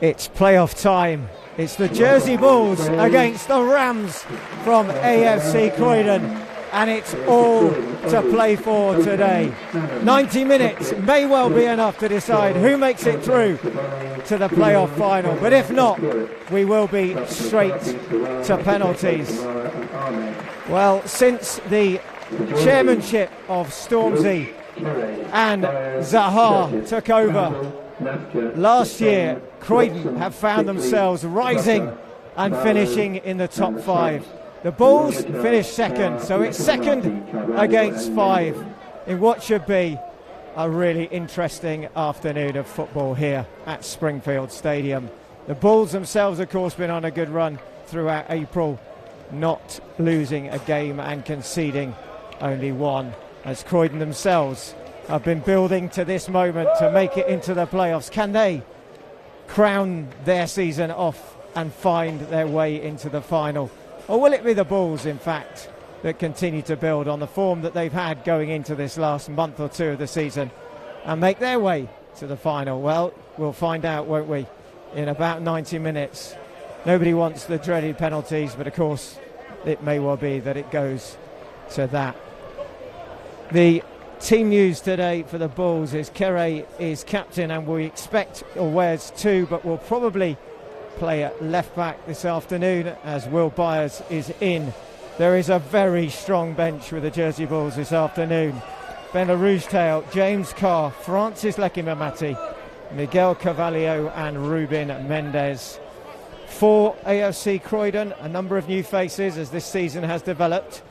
It's playoff time. It's the Jersey Bulls against the Rams from AFC Croydon, and it's all to play for today. 90 minutes may well be enough to decide who makes it through to the playoff final, but if not, we will be straight to penalties. Well, since the chairmanship of Stormzy and Zaha took over last year, Croydon have found themselves rising and finishing in the top 5. The Bulls finished second, so it's 2nd against 5 in what should be a really interesting afternoon of football here at Springfield Stadium. The Bulls themselves, of course, been on a good run throughout April, not losing a game and conceding only one, as Croydon themselves have been building to this moment to make it into the playoffs. Can they crown their season off and find their way into the final? Or will it be the Bulls, in fact, that continue to build on the form that they've had going into this last month or two of the season and make their way to the final? Well, we'll find out, won't we, in about 90 minutes. Nobody wants the dreaded penalties, but of course it may well be that it goes to that. The team news today for the Bulls is Kere is captain, and we expect, or wears 2, but will probably play at left back this afternoon as Will Byers is in. There is a very strong bench with the Jersey Bulls this afternoon. Ben Rouge-Tail, James Carr, Francis Lekimamati, Miguel Carvalho and Ruben Mendes. For AFC Croydon, a number of new faces as this season has developed.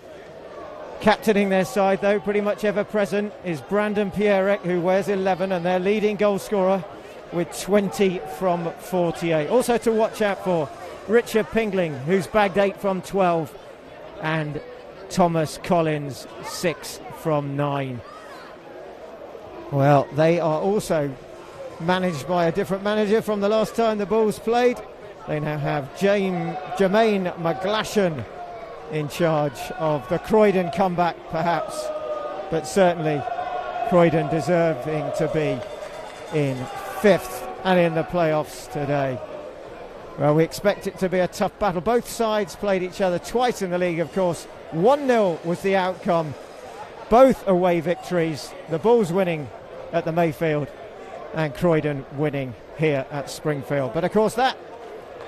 Captaining their side, though, pretty much ever present, is Brandon Pierrek, who wears 11, and their leading goal scorer with 20 from 48. Also to watch out for, Richard Pingling, who's bagged 8 from 12, and Thomas Collins, 6 from 9. Well, they are also managed by a different manager from the last time the Bulls played. They now have Jermaine McGlashan in charge of the Croydon comeback, perhaps, but certainly Croydon deserving to be in 5th and in the playoffs today. Well, we expect it to be a tough battle. Both sides played each other twice in the league, of course. 1-0 was the outcome. Both away victories. The Bulls winning at the Mayfield and Croydon winning here at Springfield. But of course that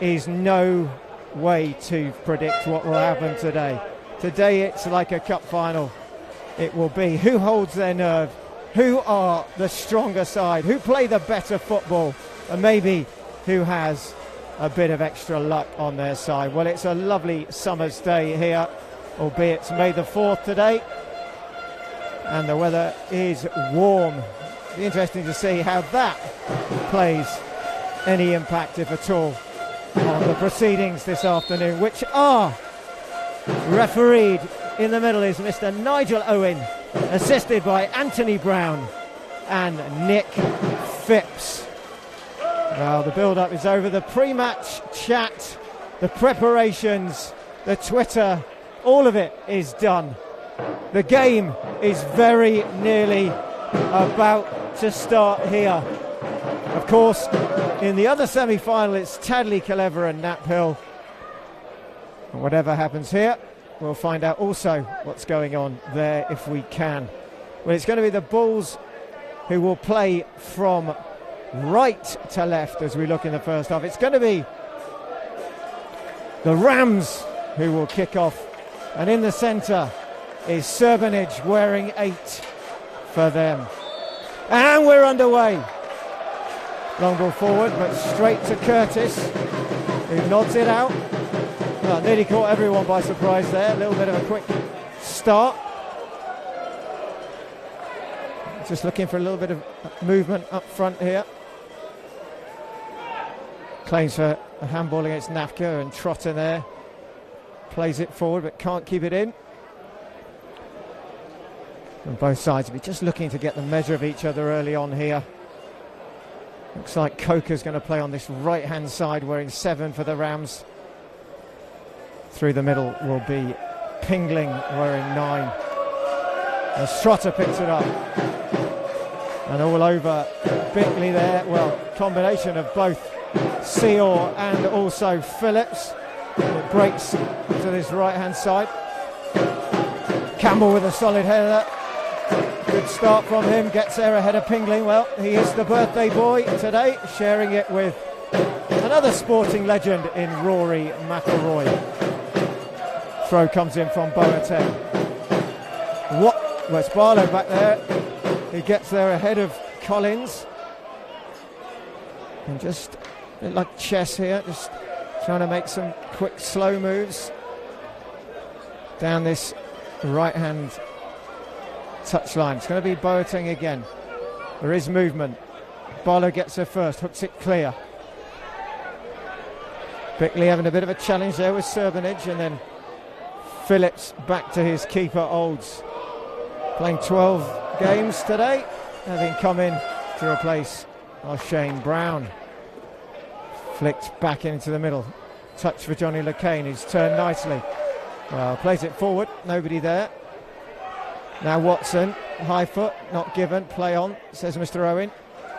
is no way to predict what will happen today. Today it's like a cup final. It will be who holds their nerve, who are the stronger side, who play the better football, and maybe who has a bit of extra luck on their side. Well, it's a lovely summer's day here, albeit it's May the 4th today, and the weather is warm. It'll be interesting to see how that plays any impact, if at all, on the proceedings this afternoon, which are refereed. In the middle is Mr. Nigel Owen, assisted by Anthony Brown and Nick Phipps. Well, the build-up is over. The pre-match chat, the preparations, the Twitter, all of it is done. The game is very nearly about to start here. Of course, in the other semi-final, it's Tadley, Clever and Nap Hill. And whatever happens here, we'll find out also what's going on there if we can. Well, it's going to be the Bulls who will play from right to left as we look in the first half. It's going to be the Rams who will kick off. And in the centre is Serbanage wearing 8 for them. And we're underway. Long ball forward, but straight to Curtis, who nods it out. Well, nearly caught everyone by surprise there. A little bit of a quick start. Just looking for a little bit of movement up front here. Claims for a handball against Nafka, and Trotter there plays it forward but can't keep it in. On both sides will be just looking to get the measure of each other early on here. Looks like Coker's going to play on this right hand side, wearing 7 for the Rams. Through the middle will be Pingling wearing 9. As Trotter picks it up. And all over Bickley there. Well, combination of both Seal and also Phillips. It breaks to this right-hand side. Campbell with a solid header. Good start from him, gets there ahead of Pingling. Well, he is the birthday boy today, sharing it with another sporting legend in Rory McIlroy. Throw comes in from Boateng. Well, it's Barlow back there. He gets there ahead of Collins. And just a bit like chess here, just trying to make some quick, slow moves down this right-hand touchline. It's going to be Boateng again. There is movement. Barlow gets there first, hooks it clear. Bickley having a bit of a challenge there with Serbanage, and then Phillips back to his keeper Olds. Playing 12 games today, having come in to replace Shane Brown. Flicked back into the middle. Touch for Johnny LeCain, who's turned nicely. Well, plays it forward, nobody there. Now Watson, high foot, not given, play on, says Mr. Owen.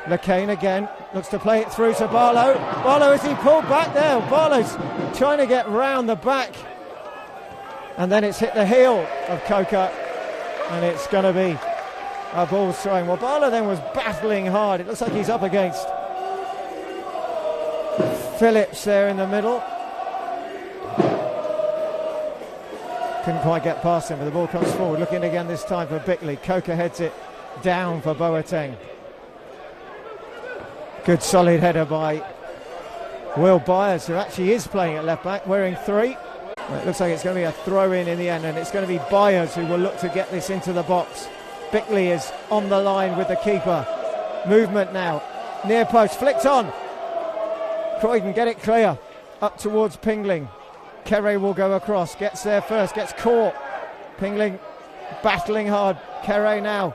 LeCain again, looks to play it through to Barlow. Barlow, is he pulled back there? Barlow's trying to get round the back. And then it's hit the heel of Coker. And it's going to be a ball throwing. Well, Barlow then was battling hard. It looks like he's up against Phillips there in the middle. Couldn't quite get past him, but the ball comes forward. Looking again this time for Bickley. Coker heads it down for Boateng. Good solid header by Will Byers, who actually is playing at left back, wearing 3. Well, it looks like it's going to be a throw in the end, and it's going to be Byers who will look to get this into the box. Bickley is on the line with the keeper. Movement now. Near post, flicked on. Croydon get it clear. Up towards Pingling. Kerry will go across, gets there first, gets caught. Pingling battling hard. Kerry now.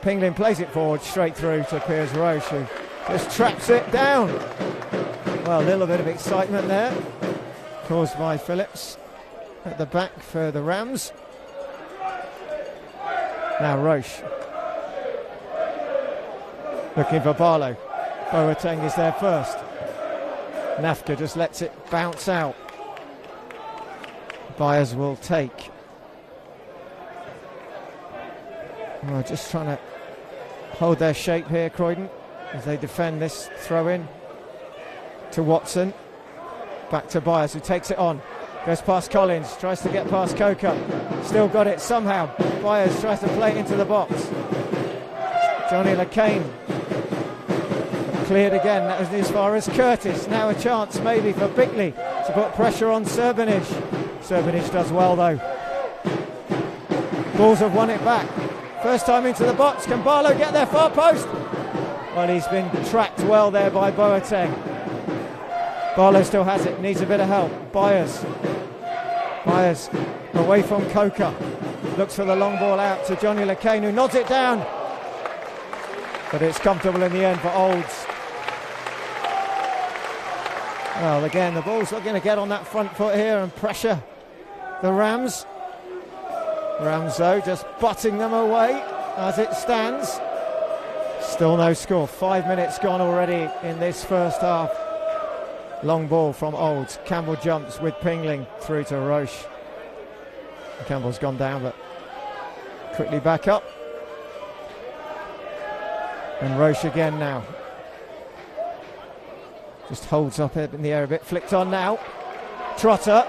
Pingling plays it forward straight through to Piers Roche, who just traps it down. Well, a little bit of excitement there, caused by Phillips at the back for the Rams. Now Roche looking for Barlow. Boateng is there first. Nafka just lets it bounce out. Byers will take. Well, just trying to hold their shape here, Croydon, as they defend this throw-in to Watson. Back to Byers, who takes it on. Goes past Collins, tries to get past Coker. Still got it somehow. Byers tries to play it into the box. Johnny LeCain. Cleared again, that was as far as Curtis. Now a chance maybe for Bickley to put pressure on Serbanage. Serbanage does well though. Bulls have won it back. First time into the box. Can Barlow get there far post? Well, he's been tracked well there by Boateng. Barlow still has it, needs a bit of help. Byers away from Coker. Looks for the long ball out to Johnny LeCain, who nods it down. But it's comfortable in the end for Olds. Well, again, the Bulls looking to get on that front foot here and pressure the Rams. Rams, though, just butting them away as it stands. Still no score. 5 minutes gone already in this first half. Long ball from Olds. Campbell jumps with Pingling through to Roche. Campbell's gone down, but quickly back up. And Roche again now. Just holds up in the air a bit. Flicked on now. Trotter.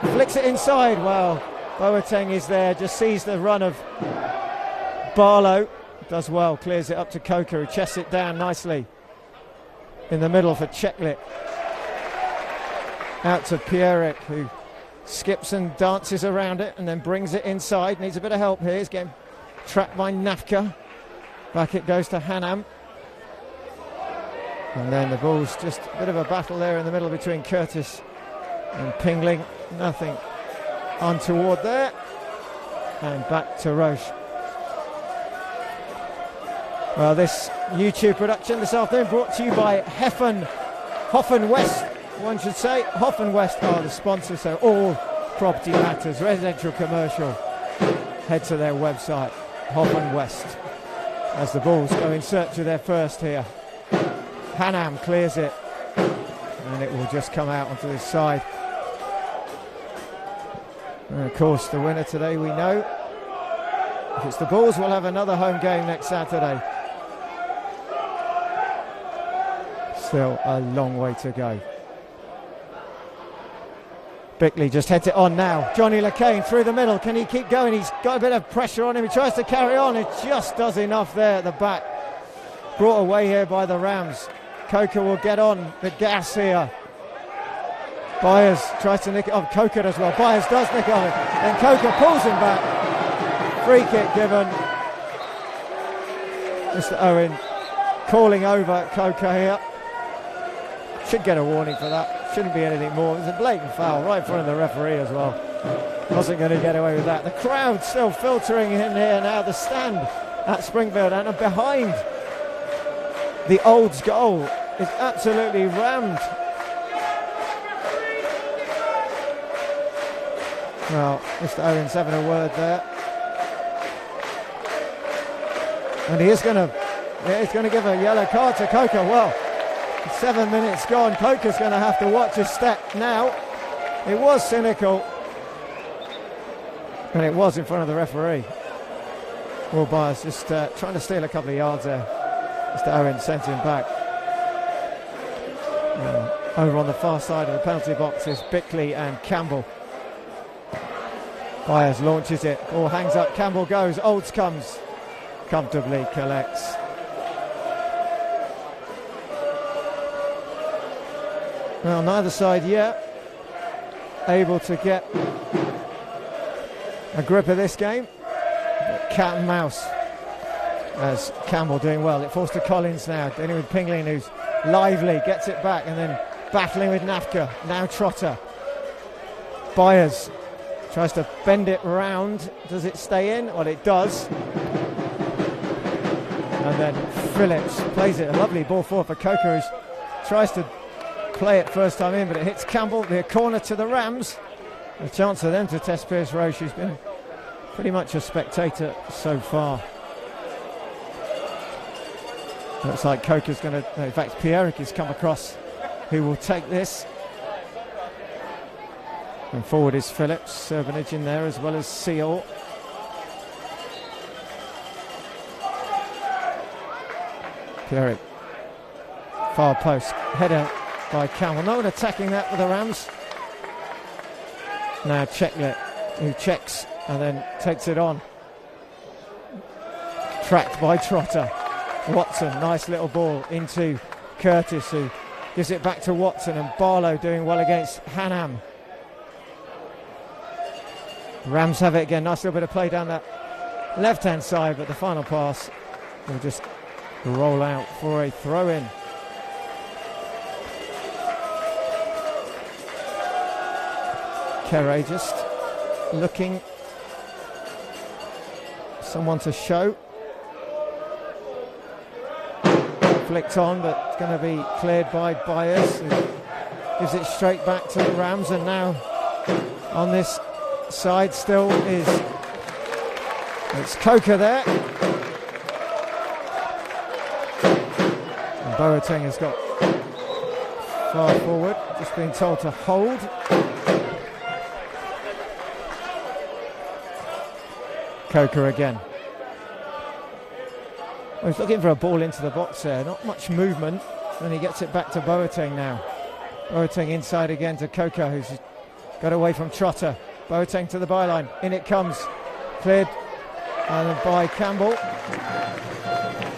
Flicks it inside. Well, Boateng is there. Just sees the run of Barlow. Does well. Clears it up to Coker, who chests it down nicely. In the middle for Checklit. Out to Pierrick, who skips and dances around it and then brings it inside. Needs a bit of help here. He's getting trapped by Nafka. Back it goes to Hanam. And then the Bulls, just a bit of a battle there in the middle between Curtis and Pingling. Nothing untoward there. And back to Roche. Well, this YouTube production this afternoon brought to you by Hoffen West, one should say. Hoffen West are the sponsors, so all property matters, residential, commercial. Head to their website, Hoffen West. As the Bulls go in search of their first here. Hanam clears it and it will just come out onto this side. And of course, the winner today, we know, if it's the Bulls, we'll have another home game next Saturday. Still a long way to go. Bickley just heads it on now. Johnny LeCain through the middle. Can he keep going? He's got a bit of pressure on him. He tries to carry on. It just does enough there at the back. Brought away here by the Rams. Coker will get on the gas here. Byers tries to nick it off. Coker does well. Byers does nick it off it. Then Coker pulls him back. Free kick given. Mr. Owen calling over Coker here. Should get a warning for that. Shouldn't be anything more. It was a blatant foul right in front of the referee as well. Wasn't going to get away with that. The crowd still filtering in here now. The stand at Springfield and behind the Olds goal is absolutely rammed. Well, Mr. Owens having a word there. And he's going to give a yellow card to Coker. Well, 7 minutes gone. Coker's going to have to watch his step now. It was cynical, and it was in front of the referee. Will Byers just trying to steal a couple of yards there. Mr. Owen sent him back. Over on the far side of the penalty box is Bickley and Campbell. Byers launches it. Ball hangs up. Campbell goes. Olds comes. Comfortably collects. Well, neither side yet able to get a grip of this game. But cat and mouse as Campbell doing well. It falls to Collins now, dealing with Pingling, who's lively, gets it back, and then battling with Nafka. Now Trotter. Byers tries to bend it round. Does it stay in? Well, it does. And then Phillips plays it. A lovely ball forward for Coker, who tries to play it first time in, but it hits Campbell. The corner to the Rams. A chance for them to test Pierce Roche, who's been pretty much a spectator so far. Looks like Coker's going to, in fact, Pierrick has come across, who will take this. And forward is Phillips, Servanage in there as well as Seal. Pierrick, far post, header by Campbell. No one attacking that for the Rams. Now Checklet, who checks and then takes it on. Tracked by Trotter. Watson, nice little ball into Curtis, who gives it back to Watson, and Barlow doing well against Hanham. Rams have it again. Nice little bit of play down that left-hand side, but the final pass will just roll out for a throw-in. Kerry just looking someone to show. Flicked on, but it's going to be cleared by Byers, who gives it straight back to the Rams, and now on this side still is it's Coker there. And Boateng has got far forward, just being told to hold. Coker again. Well, he's looking for a ball into the box there. Not much movement. And he gets it back to Boateng now. Boateng inside again to Coker, who's got away from Trotter. Boateng to the byline. In it comes. Cleared by Campbell.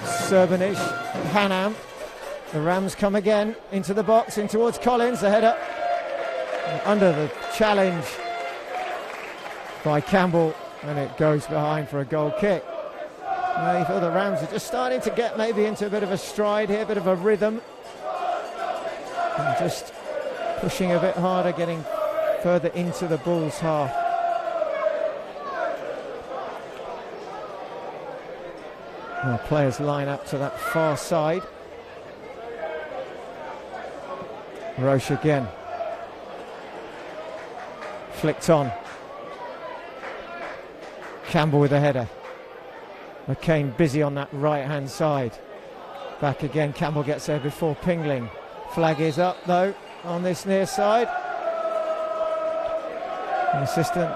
Servanage. Hanham. The Rams come again into the box, in towards Collins. The header. And under the challenge by Campbell. And it goes behind for a goal kick. You feel the Rams are just starting to get maybe into a bit of a stride here, a bit of a rhythm. And just pushing a bit harder, getting further into the Bulls' half. Well, players line up to that far side. Roche again. Flicked on. Campbell with a header. McCain busy on that right-hand side. Back again, Campbell gets there before Pingling. Flag is up though. on this near side. The assistant,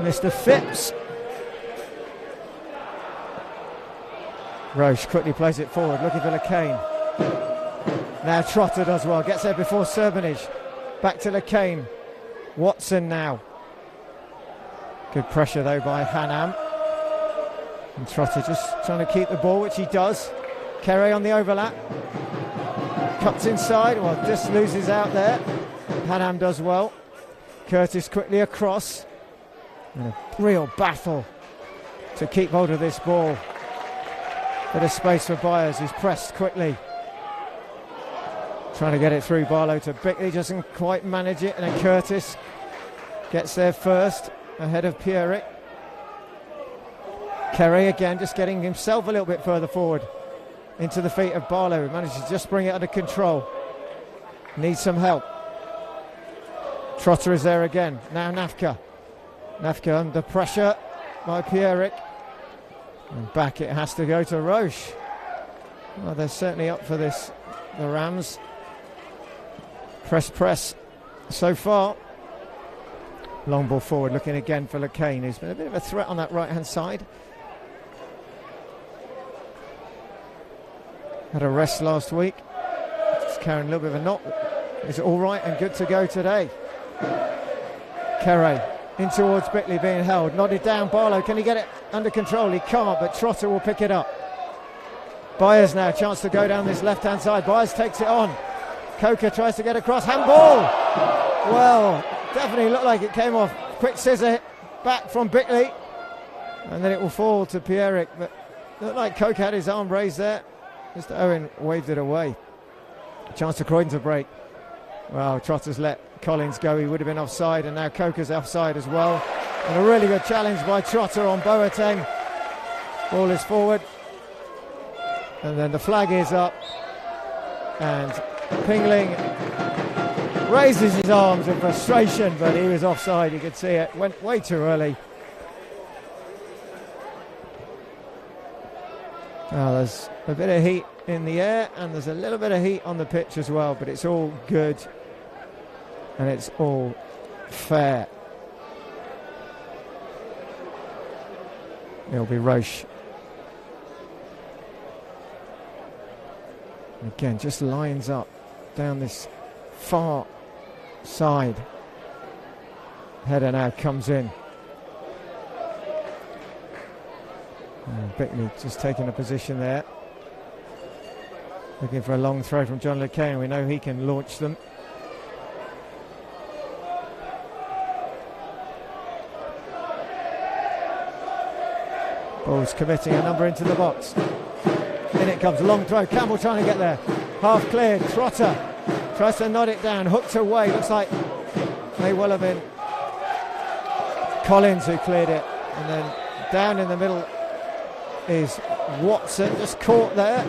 Mr. Phipps. Roche quickly plays it forward, looking for LeCain. Now Trotter does well, gets there before Serbanage. Back to LeCain. Watson now. Good pressure though by Hanam. And Trotter just trying to keep the ball, which he does. Kerry on the overlap. Cuts inside, well, just loses out there. Hanam does well. Curtis quickly across. And a real battle to keep hold of this ball. Bit of space for Byers, who's pressed quickly. Trying to get it through Barlow to Bickley, doesn't quite manage it. And then Curtis gets there first, ahead of Pierrick. Kerry again, just getting himself a little bit further forward into the feet of Barlow, who manages to just bring it under control. Needs some help. Trotter is there again. Now Nafka. Nafka under pressure by Pierrick. And back it has to go to Roche. Well, they're certainly up for this, the Rams. Press so far. Long ball forward, looking again for LeCain, who's been a bit of a threat on that right-hand side. Had a rest last week. Just carrying a little bit of a knock. Is all right and good to go today. Kerry in towards Bickley, being held. Nodded down, Barlow. Can he get it under control? He can't, but Trotter will pick it up. Byers now, chance to go down this left-hand side. Byers takes it on. Coker tries to get across. Handball! Well, definitely looked like it came off. Quick scissor back from Bickley. And then it will fall to Pierrick. But looked like Coker had his arm raised there. Mr. Owen waved it away. Chance for Croydon to break. Well, Trotter's let Collins go. He would have been offside, and now Coker's offside as well. And a really good challenge by Trotter on Boateng. Ball is forward. And then the flag is up. And Pingling raises his arms in frustration, but he was offside. You could see it. Went way too early. Oh, there's a bit of heat in the air, and there's a little bit of heat on the pitch as well, but it's all good and it's all fair. It'll be Roche. And again, just lines up down this far side. Header now comes in. Bickley just taking a position there. Looking for a long throw from John LeCain. We know he can launch them. Ball's committing a number into the box. In it comes, a long throw. Campbell trying to get there. Half cleared. Trotter tries to nod it down. Hooked away. Looks like may well have been Collins who cleared it. And then down in the middle is Watson, just caught there.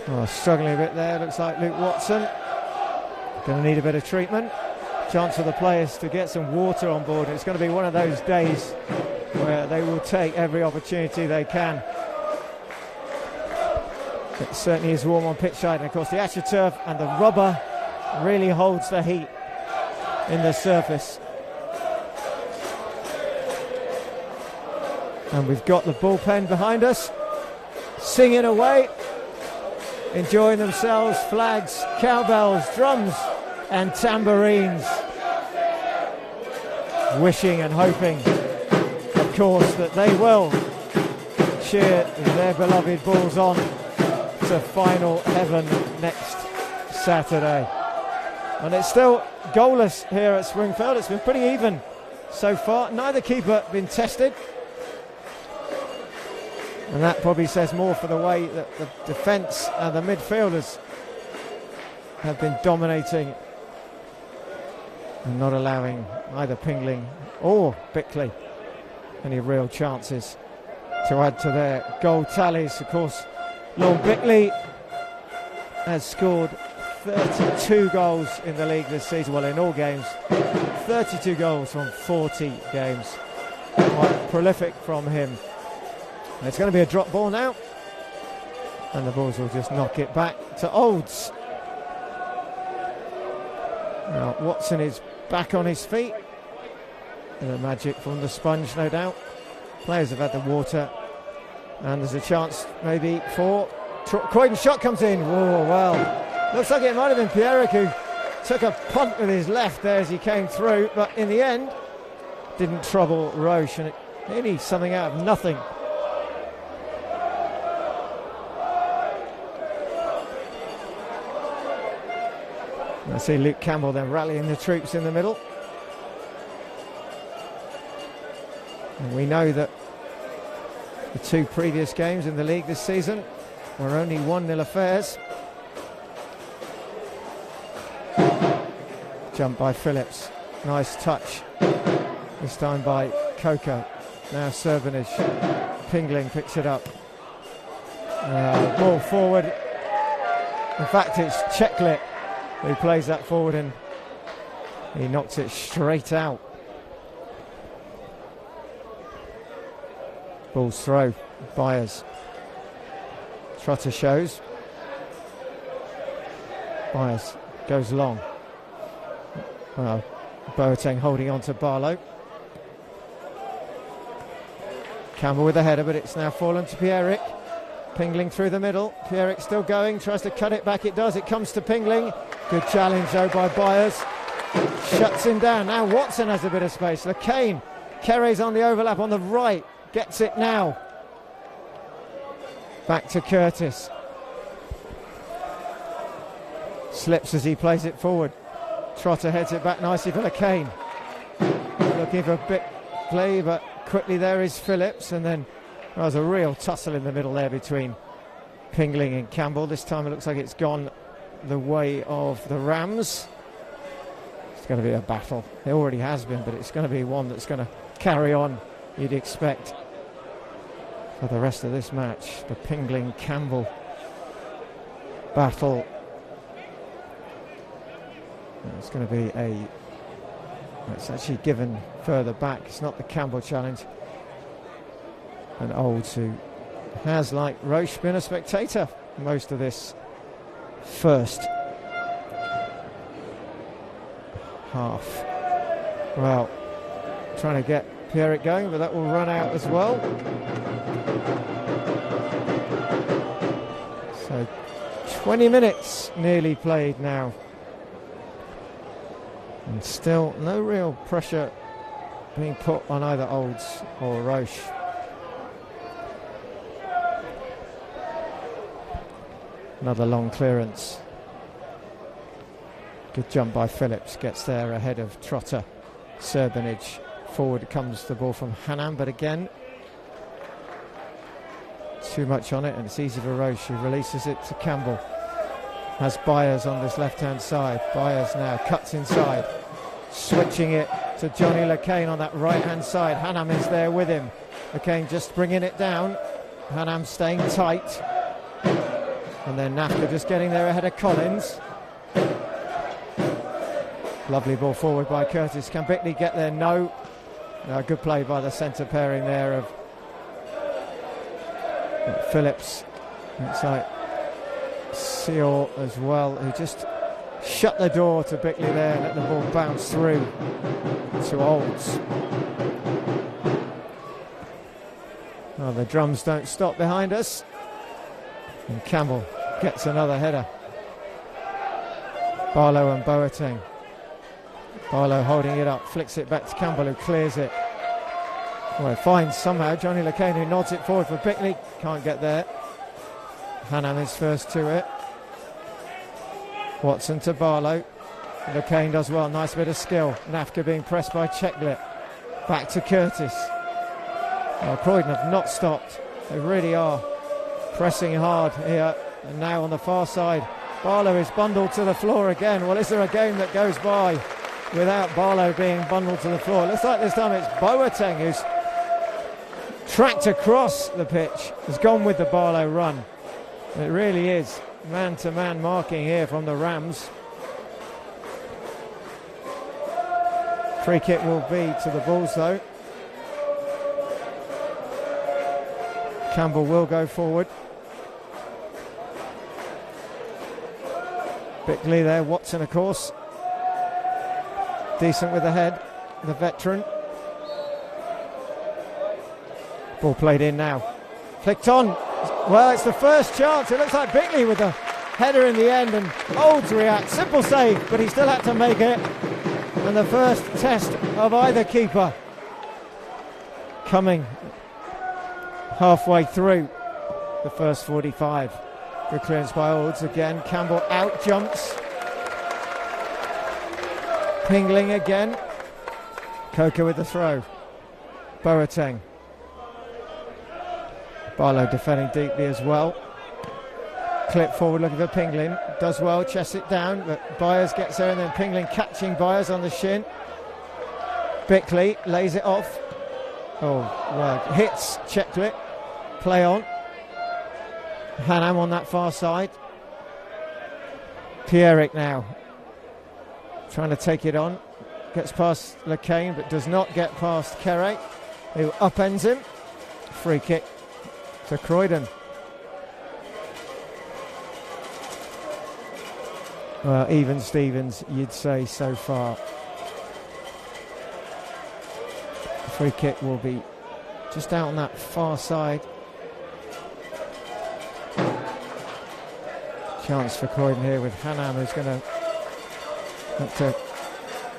Oh, struggling a bit there, looks like Luke Watson. Going to need a bit of treatment. Chance for the players to get some water on board. It's going to be one of those days where they will take every opportunity they can. It certainly is warm on pitch side, and of course the AstroTurf and the rubber really holds the heat in the surface. And we've got the bullpen behind us, singing away, enjoying themselves, flags, cowbells, drums and tambourines, wishing and hoping, of course, that they will cheer their beloved Bulls on to final heaven next Saturday. And it's still goalless here at Springfield. It's been pretty even so far. Neither keeper been tested. And that probably says more for the way that the defence and the midfielders have been dominating and not allowing either Pingling or Bickley any real chances to add to their goal tallies. Of course, Lorne Bickley has scored 32 goals in the league this season, well, in all games. 32 goals from 40 games. Quite prolific from him. It's going to be a drop ball now. And the Bulls will just knock it back to Olds. Now Watson is back on his feet. The magic from the sponge, no doubt. Players have had the water. And there's a chance maybe for Croydon. Shot comes in. Oh, well. Looks like it might have been Pierrick who took a punt with his left there as he came through. But in the end, didn't trouble Roche. And it nearly something out of nothing. I see Luke Campbell then rallying the troops in the middle. And we know that the two previous games in the league this season were only 1-0 affairs. Jump by Phillips. Nice touch. This time by Coco. Now Serbanage. Pingling picks it up. Ball forward. In fact, it's Checklet who plays that forward and he knocks it straight out. Ball's throw. Byers. Trotter shows. Byers goes long. Boateng holding on to Barlow. Campbell with the header, but it's now fallen to Pierrick. Pingling through the middle. Pierrick still going, tries to cut it back. It does. It comes to Pingling. Good challenge though by Byers. Shuts him down. Now Watson has a bit of space. LeCain carries on the overlap on the right. Gets it now. Back to Curtis. Slips as he plays it forward. Trotter heads it back nicely for LeCain. Looking for a bit play, but quickly there is Phillips, and then there was a real tussle in the middle there between Pingling and Campbell. This time it looks like it's gone the way of the Rams. It's going to be a battle. It already has been, but it's going to be one that's going to carry on, you'd expect, for the rest of this match. The Pingling-Campbell battle. It's going to be it's actually given further back. It's not the Campbell challenge. And Olds, who has, like Roche, been a spectator most of this first half. Well, trying to get Pierrick going, but that will run out as well. So 20 minutes nearly played now. And still no real pressure being put on either Olds or Roche. Another long clearance. Good jump by Phillips. Gets there ahead of Trotter. Serbanage. Forward comes the ball from Hanam, but again, too much on it, and it's easy for Roche, who releases it to Campbell. Has Byers on this left-hand side. Byers now cuts inside. Switching it to Johnny LeCain on that right-hand side. Hanam is there with him. LeCain just bringing it down. Hanam staying tight. And then Nafka just getting there ahead of Collins. Lovely ball forward by Curtis. Can Bickley get there? No. Good play by the centre pairing there of Phillips. It's like Seal as well, who just shut the door to Bickley there and let the ball bounce through to Olds. Oh, the drums don't stop behind us. And Campbell gets another header. Barlow and Boateng. Barlow holding it up, flicks it back to Campbell, who clears it. Well, finds somehow Johnny LeCain, who nods it forward for Bickley. Can't get there. Hanam is first to it. Watson to Barlow. LeCain does well, nice bit of skill. Nafka being pressed by Checklet. Back to Curtis. Well, Croydon have not stopped. They really are pressing hard here. And now on the far side, Barlow is bundled to the floor again. Well, is there a game that goes by without Barlow being bundled to the floor? It looks like this time it's Boateng who's tracked across the pitch, has gone with the Barlow run. It really is man-to-man marking here from the Rams. Free kick will be to the Bulls though. Campbell will go forward. Bickley there, Watson of course. Decent with the head, the veteran. Ball played in now. Flicked on. Well, it's the first chance. It looks like Bickley with the header in the end, and Olds reacts. Simple save, but he still had to make it. And the first test of either keeper coming halfway through the first 45. Good clearance by Olds again. Campbell out jumps. Pingling again. Coker with the throw. Boateng. Barlow defending deeply as well. Clip forward looking for Pingling. Does well, chests it down, but Byers gets there, and then Pingling catching Byers on the shin. Bickley lays it off. Oh, well, hits Checklet. Play on. Hanham on that far side. Pierrick now. Trying to take it on. Gets past LeCain, but does not get past Kerry, who upends him. Free kick to Croydon. Well, even Stevens, you'd say so far. The free kick will be just out on that far side. Chance for Croydon here with Hanham, who's going to have to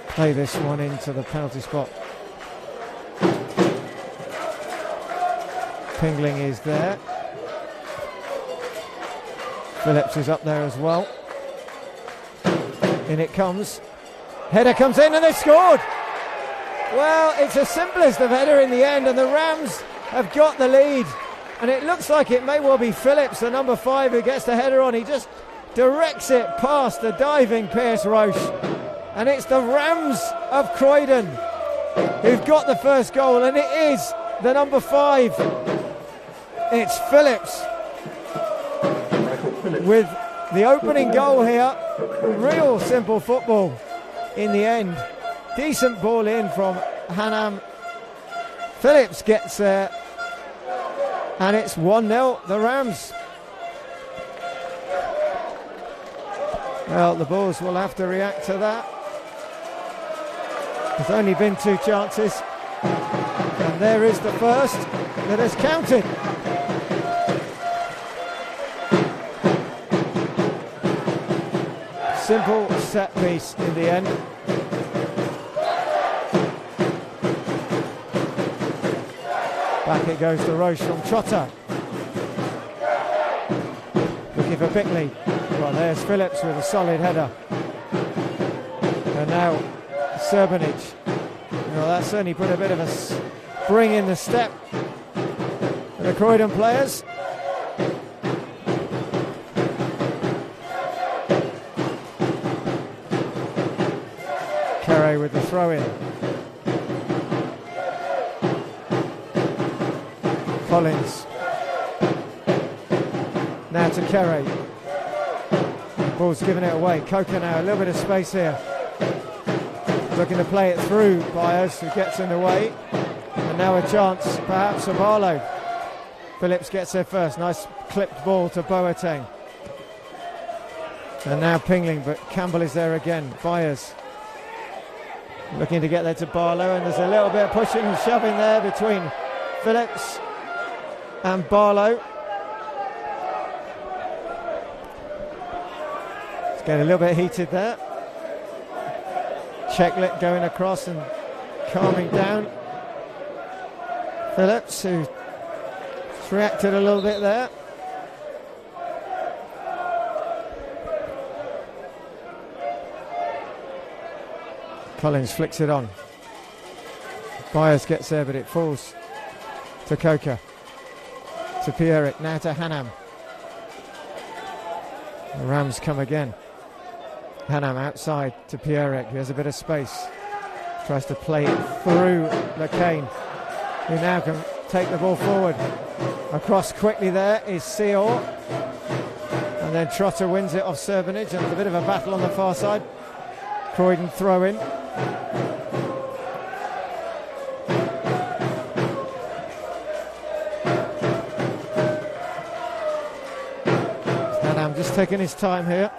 play this one into the penalty spot. Pingling is there. Phillips is up there as well. In it comes. Header comes in and they've scored. Well, it's the simplest of header in the end, and the Rams have got the lead. And it looks like it may well be Phillips, the number 5, who gets the header on. He just directs it past the diving Pierce Roche. And it's the Rams of Croydon who've got the first goal, and it is the number 5. It's Phillips with the opening goal here. Real simple football in the end. Decent ball in from Hanham. Phillips gets there, and it's 1-0 the Rams. Well, the Bulls will have to react to that. There's only been 2 chances, and there is the first that has counted. Simple set piece in the end. Back it goes to Roche from Trotter. Looking for Bickley. Well, there's Phillips with a solid header. And now Srbenic. Well, that certainly put a bit of a spring in the step for the Croydon players. Carey with the throw in. Collins. Now to Carey. Ball's giving it away. Coker now, a little bit of space here. Looking to play it through Byers, who gets in the way. And now a chance perhaps for Barlow. Phillips gets there first. Nice clipped ball to Boateng. And now Pingling, but Campbell is there again. Byers looking to get there to Barlow, and there's a little bit of pushing and shoving there between Phillips and Barlow. It's getting a little bit heated there. Checklet going across and calming down Phillips, who reacted a little bit there. Collins flicks it on. Byers gets there, but it falls to Coker. To Pierrick, now to Hanham. The Rams come again. Hanham outside to Pierrick, who has a bit of space. Tries to play it through LeCain, who now can take the ball forward. Across quickly there is Seor. And then Trotter wins it off Srbenic, and there's a bit of a battle on the far side. Croydon throw in. Just taking his time here.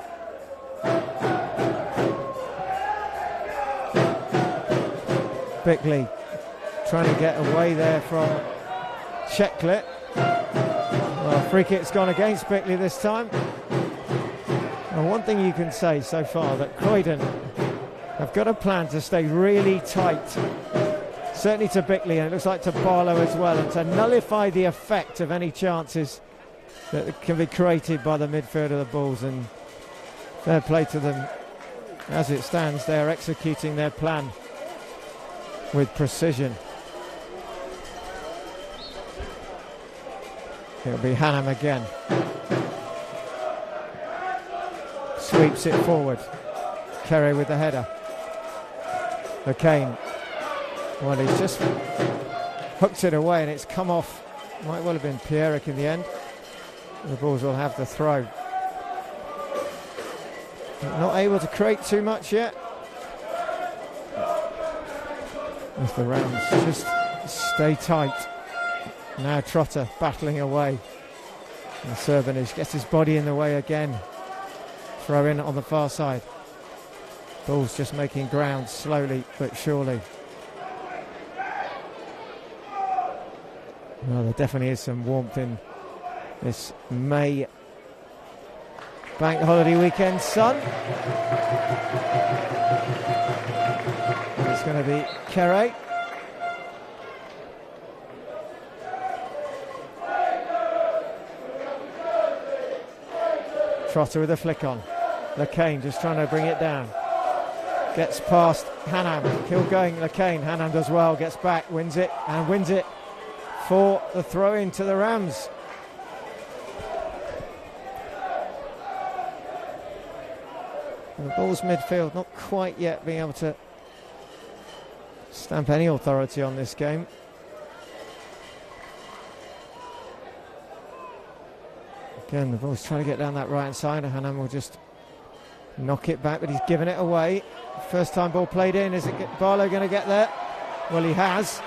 Bickley trying to get away there from Checklet. Well, free kick's gone against Bickley this time. And one thing you can say so far, that Croydon have got a plan to stay really tight, certainly to Bickley, and it looks like to Barlow as well, and to nullify the effect of any chances that can be created by the midfield of the Bulls. And fair play to them. As it stands, they're executing their plan with precision. It'll be Hannam again. Sweeps it forward. Kerry with the header. McCain. Well, he's just hooked it away and it's come off. Might well have been Pierrick in the end. The Bulls will have the throw. Not able to create too much yet. As the Rams just stay tight. Now Trotter battling away. And Serbanich gets his body in the way again. Throw in on the far side. Bulls just making ground slowly but surely. Well, there definitely is some warmth in this May bank holiday weekend sun. It's going to be Kerry. Trotter with a flick on. LeCain just trying to bring it down. Gets past Hannam. Kill going LeCain. Hannam does well. Gets back. Wins it. And wins it for the throw in to the Rams. And the Bulls midfield not quite yet being able to stamp any authority on this game. Again, the Bulls trying to get down that right hand side. Hannam will just knock it back, but he's given it away. First time ball played in. Is it Barlow going to get there? Well, he has.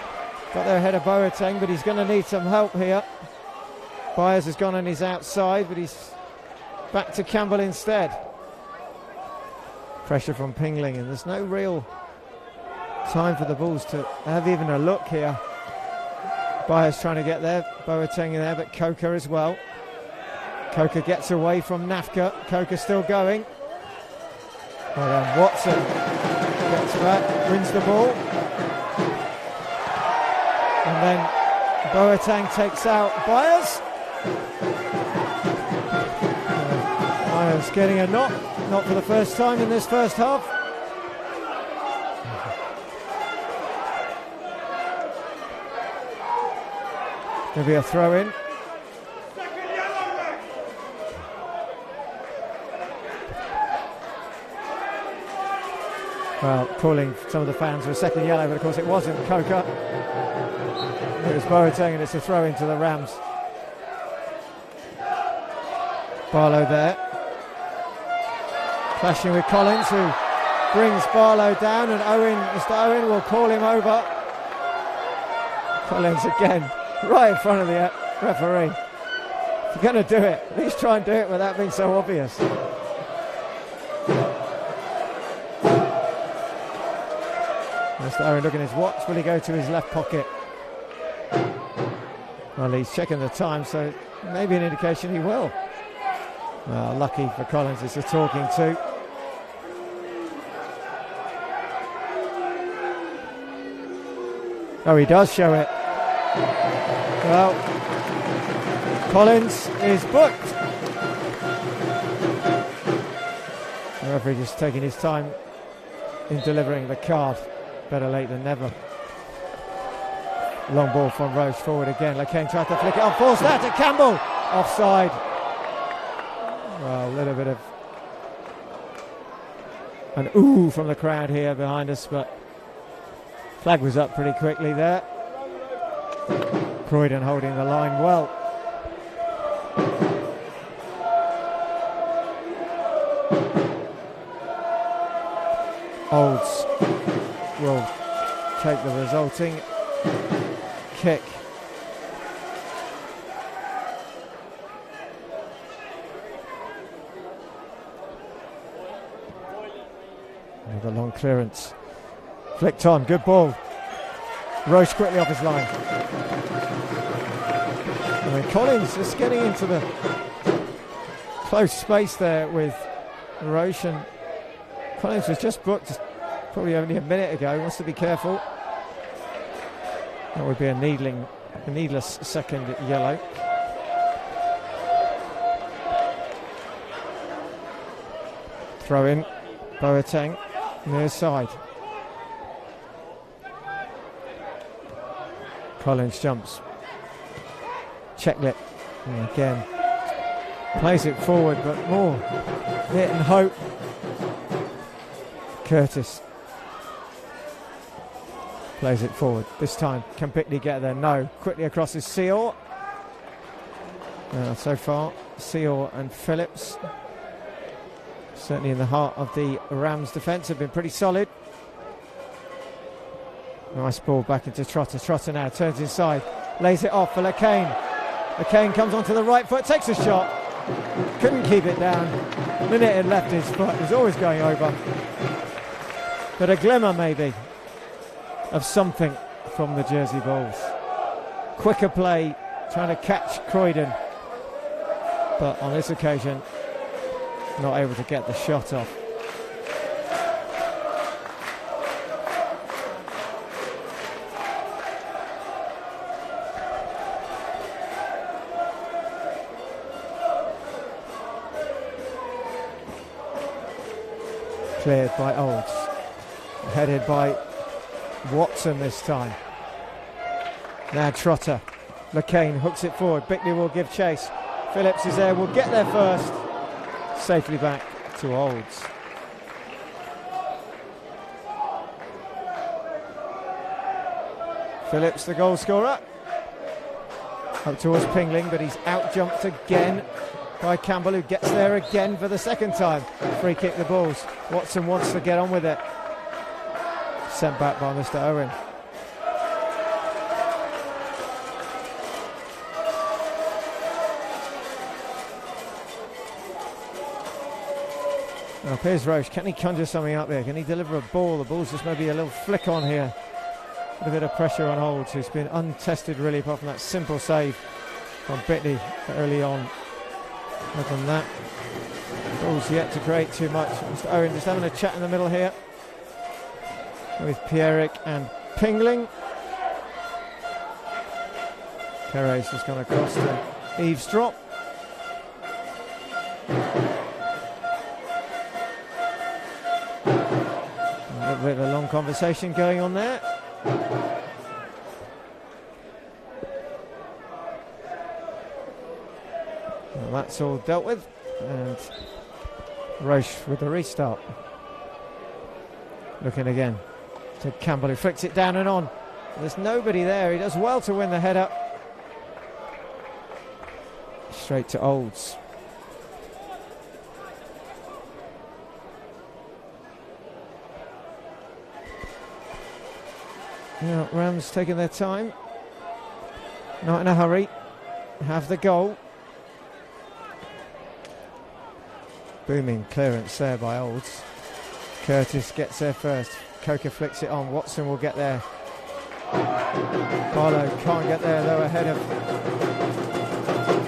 Got there ahead of Boateng, but he's going to need some help here. Byers has gone on his outside, but he's back to Campbell instead. Pressure from Pingling, and there's no real time for the Bulls to have even a look here. Byers trying to get there. Boateng there, but Coker as well. Coker gets away from Nafka. Coker still going. Well then, Watson gets back, wins the ball. And then Boateng takes out Byers. Byers getting a knock, not for the first time in this first half. There'll be a throw in. Well, calling some of the fans for a second yellow, but of course it wasn't Coker. It was Boateng, and it's a throw into the Rams. Barlow there. Clashing with Collins, who brings Barlow down, and Mr. Owen will call him over. Collins again, right in front of the referee. If you're going to do it, at least try and do it without being so obvious. Mr. Owen looking at his watch. Will he go to his left pocket? Well, he's checking the time, so maybe an indication he will. Well, lucky for Collins, it's a talking to. Oh, he does show it. Well, Collins is booked. The referee just taking his time in delivering the card. Better late than never. Long ball from Roche forward again. LeCain tried to flick it on. Forced that to Campbell. Offside. Well, a little bit of an ooh from the crowd here behind us, but flag was up pretty quickly there. Croydon holding the line well. Olds will take the resulting kick. Another long clearance. Flicked on, good ball. Roche quickly off his line. I mean, Collins just getting into the close space there with Roche, and Collins was just booked probably only a minute ago. He wants to be careful. That would be a needless second yellow. Throw in, Boateng, near side. Collins jumps. Checklet, and again, plays it forward, but more hit and hope. Curtis plays it forward. This time, can Bickley get there? No. Quickly across is Seal. So far, Seal and Phillips, certainly in the heart of the Rams' defence, have been pretty solid. Nice ball back into Trotter. Trotter now turns inside, lays it off for LeCain. LeCain comes onto the right foot, takes a shot. Couldn't keep it down. The minute it left his foot, it was always going over. But a glimmer maybe of something from the Jersey Bulls. Quicker play, trying to catch Croydon, but on this occasion not able to get the shot off. Cleared by Olds, headed by Watson this time. Now Trotter. LeCain hooks it forward. Bickley will give chase. Phillips is there, will get there first. Safely back to Olds. Phillips, the goal scorer. Up towards Pingling, but he's out-jumped again by Campbell, who gets there again for the second time. Free kick the Bulls. Watson wants to get on with it. Sent back by Mr. Owen. Now here's Roche. Can he conjure something up there? Can he deliver a ball? The Bulls just maybe a little flick on here. A bit of pressure on Olds, who's been untested really, apart from that simple save from Bickley early on. Other than that, Bulls yet to create too much. Mr. Owen just having a chat in the middle here with Pierrick and Pingling. Perez has gone across to eavesdrop. A little bit of a long conversation going on there. Well, that's all dealt with, and Roche with the restart. Looking again to Campbell, who flicks it down and on. There's nobody there. He does well to win the header. Straight to Olds. Yeah, Rams taking their time. Not in a hurry. Have the goal. Booming clearance there by Olds. Curtis gets there first. Coker flicks it on. Watson will get there. Barlow can't get there though, ahead of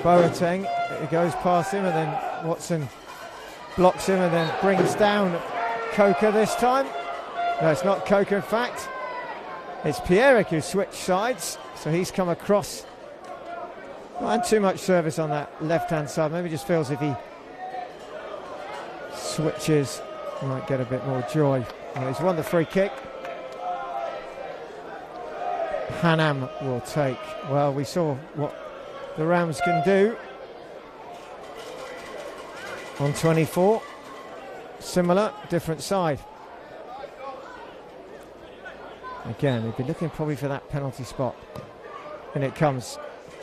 Boateng. It goes past him, and then Watson blocks him and then brings down Coker this time. No, it's not Coker in fact. It's Pierrick who switched sides, so he's come across. Not had too much service on that left-hand side. Maybe just feels if he switches, he might get a bit more joy. Well, he's won the free kick. Hanam will take. Well, we saw what the Rams can do on 24. Similar, different side. Again, we'd be looking probably for that penalty spot. And it comes.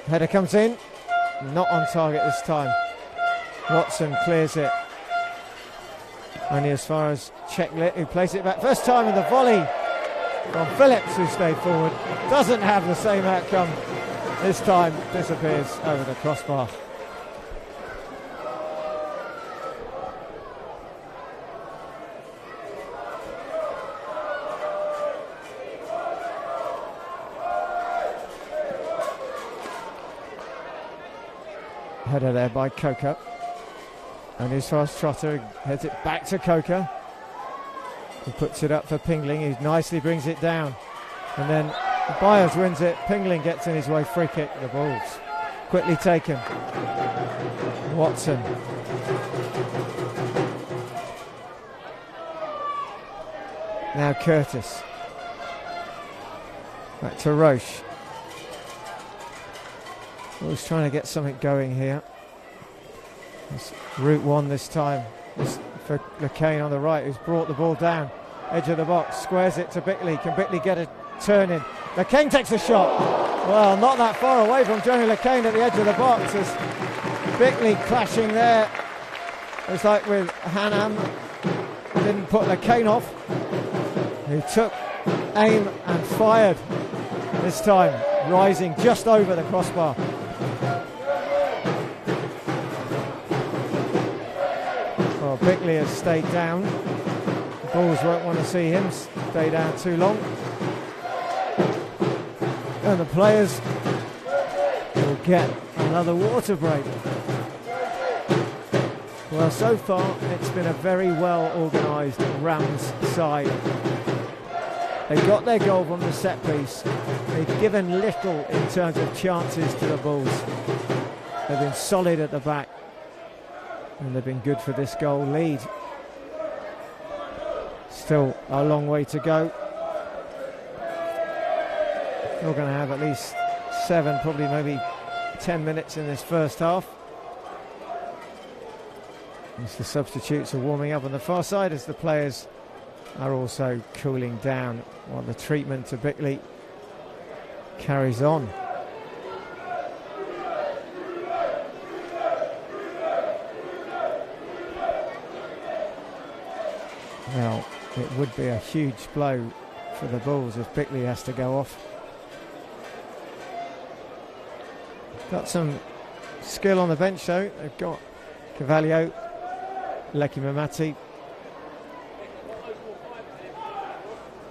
Header comes in. Not on target this time. Watson clears it. Only as far as Checklet, who plays it back. First time in the volley from Phillips, who stayed forward. Doesn't have the same outcome. This time disappears over the crossbar. Header there by Coker. And his fast trotter heads it back to Coker. He puts it up for Pingling. He nicely brings it down. And then Byers wins it. Pingling gets in his way. Free kick. The ball's quickly taken. Watson. Now Curtis. Back to Roche. He's trying to get something going here. It's route one this time. It's for LeCain on the right, who's brought the ball down. Edge of the box, squares it to Bickley. Can Bickley get a turn in? LeCain takes a shot. Well, not that far away from Johnny LeCain at the edge of the box. As Bickley clashing there. It's like with Hannam. Didn't put LeCain off. He took aim and fired. This time, rising just over the crossbar. Well, Bickley has stayed down. The Bulls won't want to see him stay down too long. And the players will get another water break. Well, so far, it's been a very well organised Rams side. They got their goal from the set piece. They've given little in terms of chances to the Bulls. They've been solid at the back. And they've been good for this goal lead. Still a long way to go. We're going to have at least 7, probably maybe 10 minutes in this first half. As the substitutes are warming up on the far side, as the players are also cooling down while the treatment to Bickley carries on. Well, it would be a huge blow for the Bulls if Bickley has to go off. Got some skill on the bench though. They've got Cavallio, Leki Mamati,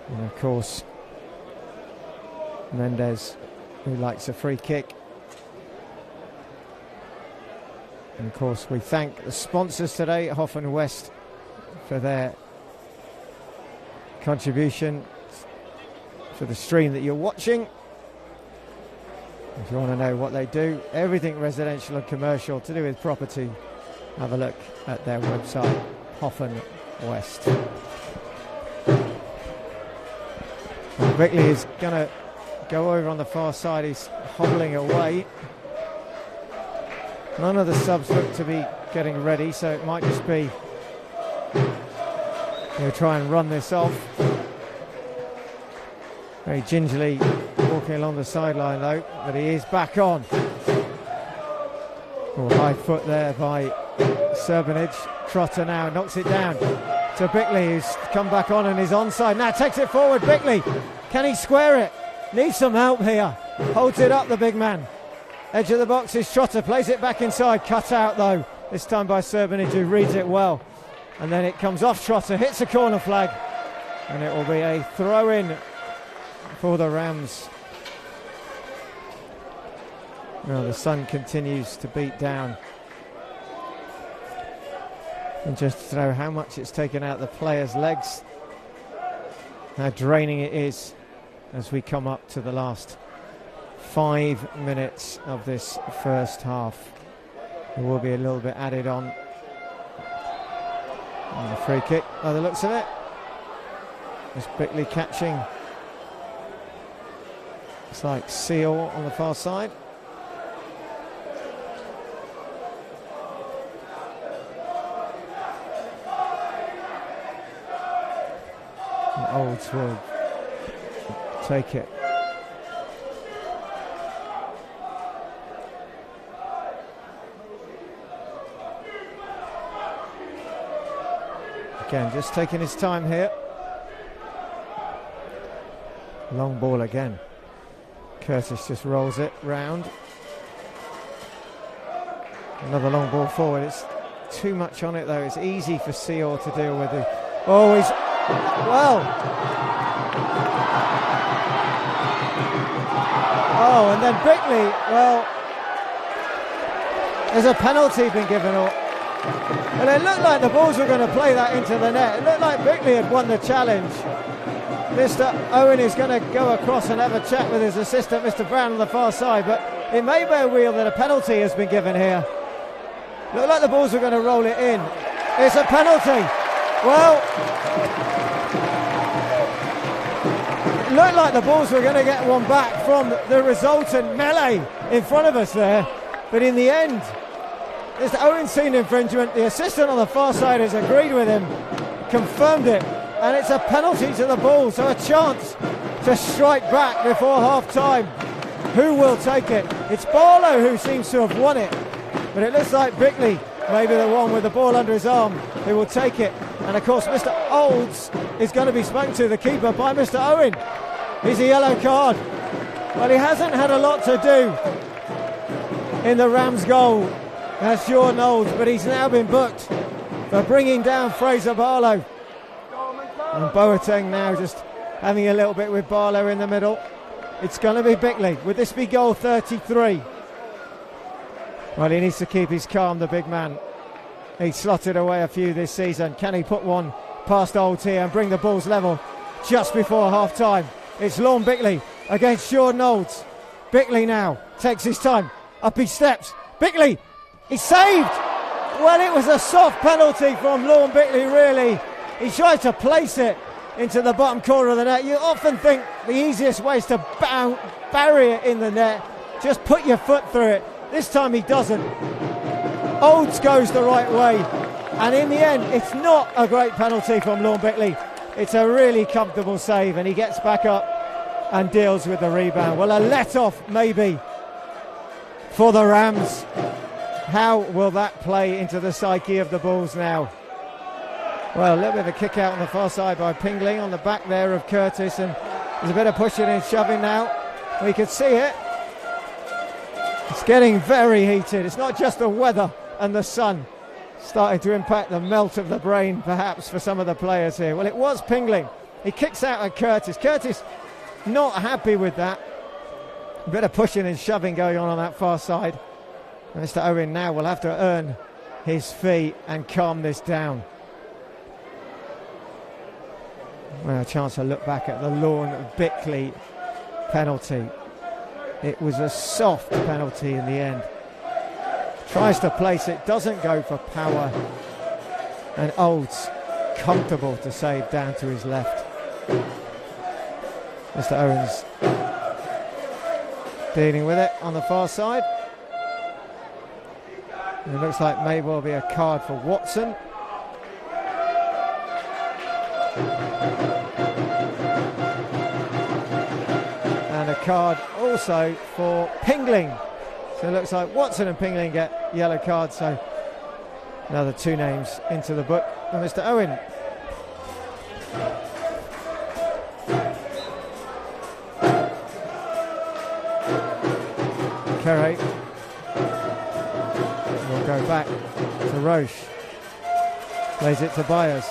and of course Mendes, who likes a free kick. And of course we thank the sponsors today, Hoff and West, for their contribution for the stream that you're watching. If you want to know what they do, everything residential and commercial to do with property, have a look at their website, Hoff and West. Well, Bickley is going to go over on the far side. He's hobbling away. None of the subs look to be getting ready, so it might just be he'll try and run this off. Very gingerly walking along the sideline though, but he is back on. Oh, high foot there by Serbanage. Trotter now knocks it down to Bickley, who's come back on and is onside. Now takes it forward, Bickley. Can he square it? Needs some help here. Holds it up, the big man. Edge of the box is Trotter, plays it back inside. Cut out though, this time by Serbanage, who reads it well. And then it comes off Trotter, hits a corner flag, and it will be a throw-in for the Rams. Well, the sun continues to beat down. And just to know how much it's taken out the players' legs, how draining it is as we come up to the last 5 minutes of this first half. There will be a little bit added on. And the free kick, by the looks of it, is Bickley catching. It's like Seal on the far side. And Olds will take it. Again, just taking his time here. Long ball again. Curtis just rolls it round. Another long ball forward. It's too much on it though. It's easy for Seal to deal with it. Oh, he's well. Oh, and then Bickley. Well, There's a penalty been given. Well, it looked like the Bulls were going to play that into the net. It looked like Bickley had won the challenge. Mr. Owen is going to go across and have a chat with his assistant, Mr. Brown, on the far side, but it may bear real that a penalty has been given here. Looked like the Bulls were going to roll it in. It's a penalty. Well, it looked like the Bulls were going to get one back from the resultant melee in front of us there, but in the end, Mr. Owen's seen infringement. The assistant on the far side has agreed with him, confirmed it, and it's a penalty to the Bulls, so a chance to strike back before half-time. Who will take it? It's Barlow who seems to have won it, but it looks like Bickley, maybe the one with the ball under his arm, who will take it. And of course Mr. Olds is going to be spoken to, the keeper, by Mr. Owen. He's a yellow card. Well, he hasn't had a lot to do in the Rams goal. That's Jordan Olds, but he's now been booked for bringing down Fraser Barlow. And Boateng now just having a little bit with Barlow in the middle. It's going to be Bickley. Would this be goal 33? Well, he needs to keep his calm, the big man. He's slotted away a few this season. Can he put one past Olds here and bring the Bulls level just before half-time? It's Lorne Bickley against Jordan Olds. Bickley now takes his time. Up he steps. Bickley! He's saved! Well, it was a soft penalty from Lorne Bickley, really. He tried to place it into the bottom corner of the net. You often think the easiest way is to bury it in the net. Just put your foot through it. This time he doesn't. Olds goes the right way. And in the end, it's not a great penalty from Lorne Bickley. It's a really comfortable save, and he gets back up and deals with the rebound. Well, a let-off maybe for the Rams. How will that play into the psyche of the Bulls now? Well, a little bit of a kick out on the far side by Pingling on the back there of Curtis, and there's a bit of pushing and shoving now. We could see it. It's getting very heated. It's not just the weather and the sun starting to impact the melt of the brain, perhaps, for some of the players here. Well, it was Pingling. He kicks out at Curtis. Curtis not happy with that. A bit of pushing and shoving going on that far side. Mr. Owen now will have to earn his fee and calm this down. Well, a chance to look back at the Lorne Bickley penalty. It was a soft penalty in the end. Tries to place it, doesn't go for power. And Olds comfortable to save down to his left. Mr. Owens dealing with it on the far side. And it looks like may well be a card for Watson. And a card also for Pingling. So it looks like Watson and Pingling get yellow cards. So another two names into the book for Mr. Owen. Kerry will go back to Roche. Plays it to Byers.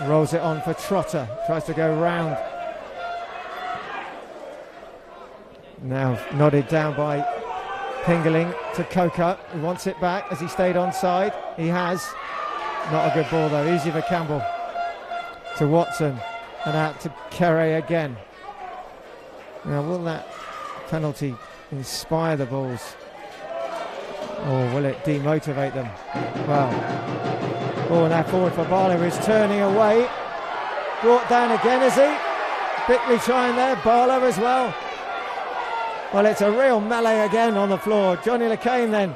Rolls it on for Trotter. Tries to go round. Now nodded down by Pingling to Coker, who wants it back as he stayed onside. He has. Not a good ball though. Easy for Campbell. To Watson. And out to Kerry again. Now will that penalty inspire the Bulls? Or will it demotivate them? Well, ball now forward for Barlow, who's turning away. Brought down again, is he? Bickley trying there, Barlow as well. Well, it's a real melee again on the floor. Johnny LeCain then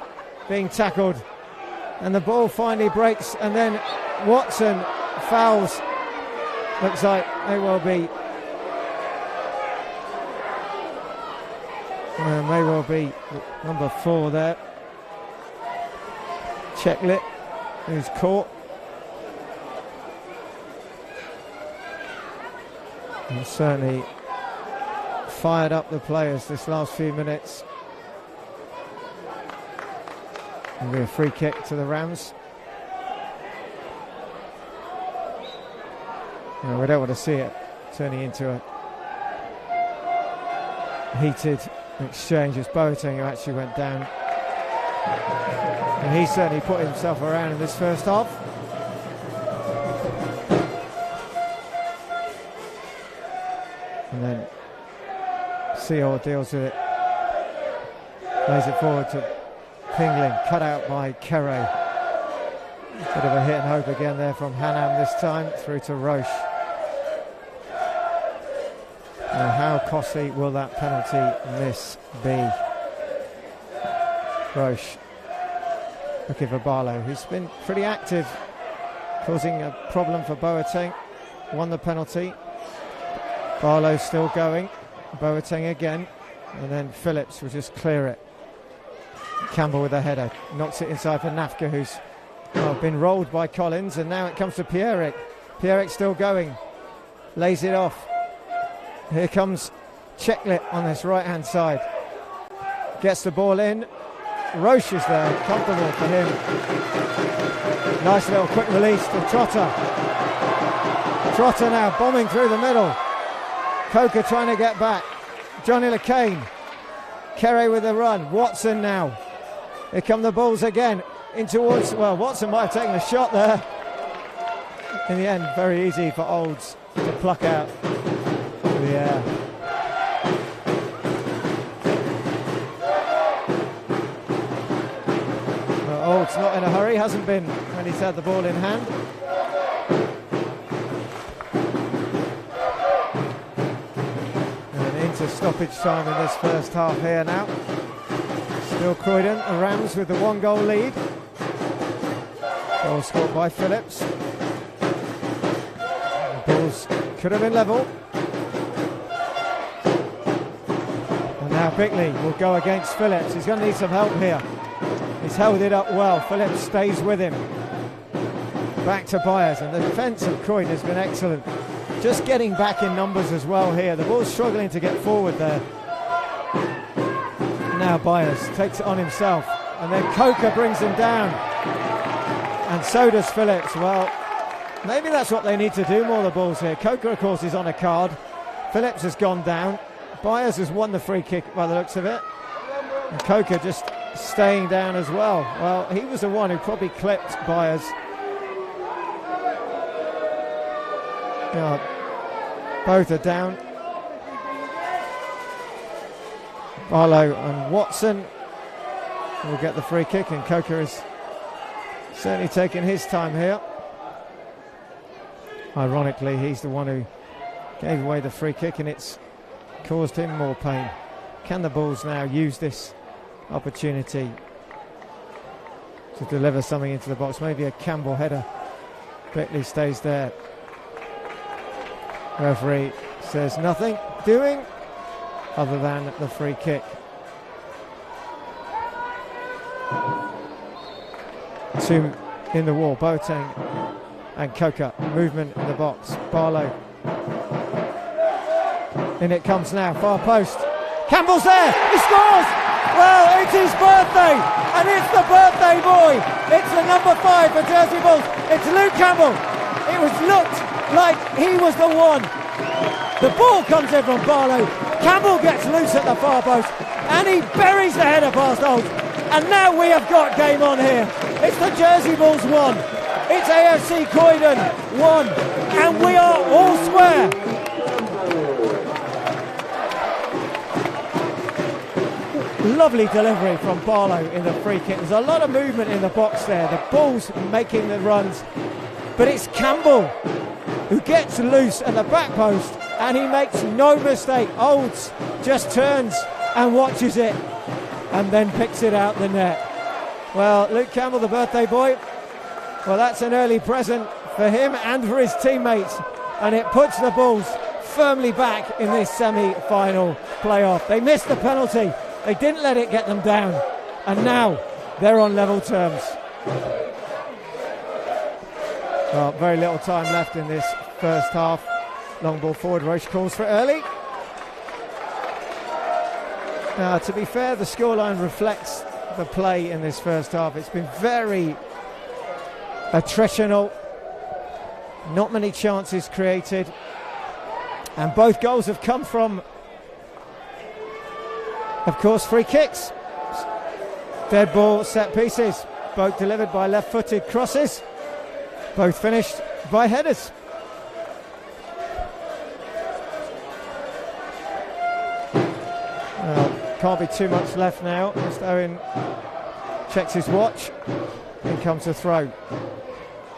being tackled. And the ball finally breaks, and then Watson fouls. Looks like they will be. May well be number 4 there. Checklit, who's caught. And certainly fired up the players this last few minutes. It'll be a free kick to the Rams. No, we don't want to see it turning into a heated exchange as Boateng, who actually went down, And he certainly put himself around in this first half. And then CCL deals with it. Lays it forward to Pingling, cut out by Kere. Bit of a hit and hope again there from Hanam this time, through to Roche. Now how costly will that penalty miss be? Roche looking for Barlow, who's been pretty active, causing a problem for Boateng. Won the penalty. Barlow still going. Boateng again. And then Phillips will just clear it. Campbell with a header. Knocks it inside for Nafka, who's been rolled by Collins. And now it comes to Pierrick. Pierrick still going. Lays it off. Here comes Checklet on this right-hand side. Gets the ball in. Roche is there. Comfortable for him. Nice little quick release to Trotter. Trotter now bombing through the middle. Coker trying to get back. Johnny LeCain. Kere with the run. Watson now. Here come the Bulls again. In towards, well, Watson might have taken a shot there. In the end, very easy for Olds to pluck out of the air. Well, Olds not in a hurry, hasn't been when he's had the ball in hand. Into stoppage time in this first half here now. Still Croydon, the Rams with the 1-goal lead. Goal scored by Phillips. The Bulls could have been level. And now Bickley will go against Phillips. He's going to need some help here. He's held it up well. Phillips stays with him. Back to Byers, and the defence of Croydon has been excellent. Just getting back in numbers as well here. The ball's struggling to get forward there. Now Byers takes it on himself, and then Coker brings him down, and so does Phillips. Well, maybe that's what they need to do more, the Bulls here. Coker, of course, is on a card. Phillips has gone down. Byers has won the free kick by the looks of it, and Coker just staying down as well. Well, he was the one who probably clipped Byers. Both are down. Barlow and Watson will get the free kick, and Coker is certainly taking his time here. Ironically, he's the one who gave away the free kick, and it's caused him more pain. Can the Bulls now use this opportunity to deliver something into the box? Maybe a Campbell header. Bickley stays there. Referee says nothing doing other than the free kick. Two in the wall, Boateng and Coker. Movement in the box. Barlow. In it comes now, far post. Campbell's there, he scores! Well, it's his birthday, and it's the birthday boy. It's the number 5 for Jersey Bulls. It's Luke Campbell. It was looked like he was the one. The ball comes in from Barlow. Campbell gets loose at the far post, and he buries the header past Olds. And now we have got game on here. It's the Jersey Bulls 1. It's AFC Croydon 1, and we are all square. Lovely delivery from Barlow in the free kick. There's a lot of movement in the box there. The Bulls making the runs, but it's Campbell who gets loose at the back post, and he makes no mistake. Olds just turns and watches it, and then picks it out the net. Well, Luke Campbell, the birthday boy, well, that's an early present for him and for his teammates, and it puts the Bulls firmly back in this semi-final playoff. They missed the penalty. They didn't let it get them down, and now they're on level terms. Well, very little time left in this first half. Long ball forward, Roche calls for it early. Now, to be fair, the scoreline reflects the play in this first half. It's been very attritional, not many chances created, and both goals have come from, of course, free kicks. Dead ball set pieces, both delivered by left-footed crosses, both finished by headers. Well, can't be too much left now. Just Owen checks his watch. In comes the throw.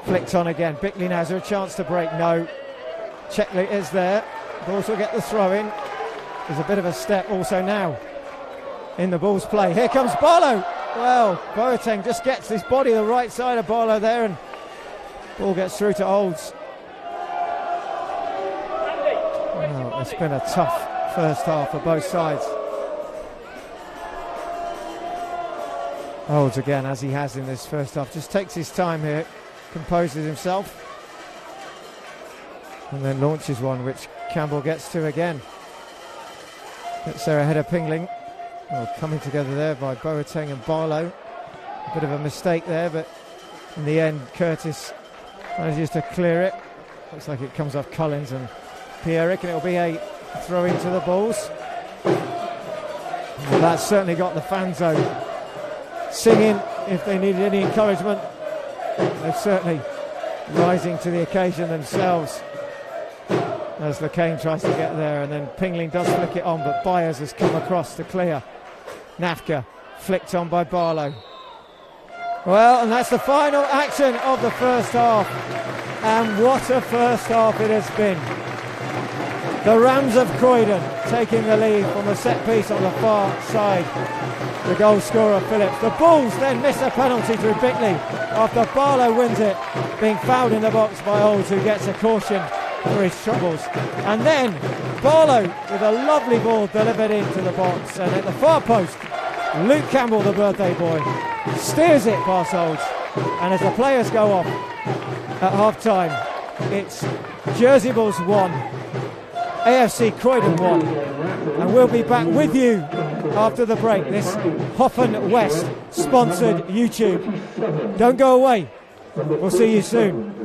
Flicked on again. Bickley now, is there a chance to break? No. Checkley is there. Bulls will get the throw in. There's a bit of a step also now in the Bulls play. Here comes Barlow. Well, Boateng just gets his body the right side of Barlow there, and ball gets through to Olds. Well, it's been a tough first half for both sides. Olds again, as he has in this first half, just takes his time here, composes himself, and then launches one which Campbell gets to again. Gets there ahead of Pingling. Well, coming together there by Boateng and Barlow. A bit of a mistake there, but in the end Curtis manages to clear it. Looks like it comes off Collins and Pierrick, and it'll be a throw into the Bulls. Well, that's certainly got the fans though singing if they needed any encouragement. They're certainly rising to the occasion themselves as LeCain tries to get there, and then Pingling does flick it on, but Byers has come across to clear. Nafka flicked on by Barlow. Well, and that's the final action of the first half, and what a first half it has been. The Rams of Croydon taking the lead from a set piece on the far side. The goal scorer Phillips. The Bulls then miss a penalty through Bickley after Barlow wins it, being fouled in the box by Olds, who gets a caution for his troubles. And then Barlow with a lovely ball delivered into the box, and at the far post Luke Campbell, the birthday boy, steers it past Olds, and as the players go off at half time, it's Jersey Bulls 1, AFC Croydon 1, and we'll be back with you after the break. This Hoffen West sponsored YouTube. Don't go away, we'll see you soon.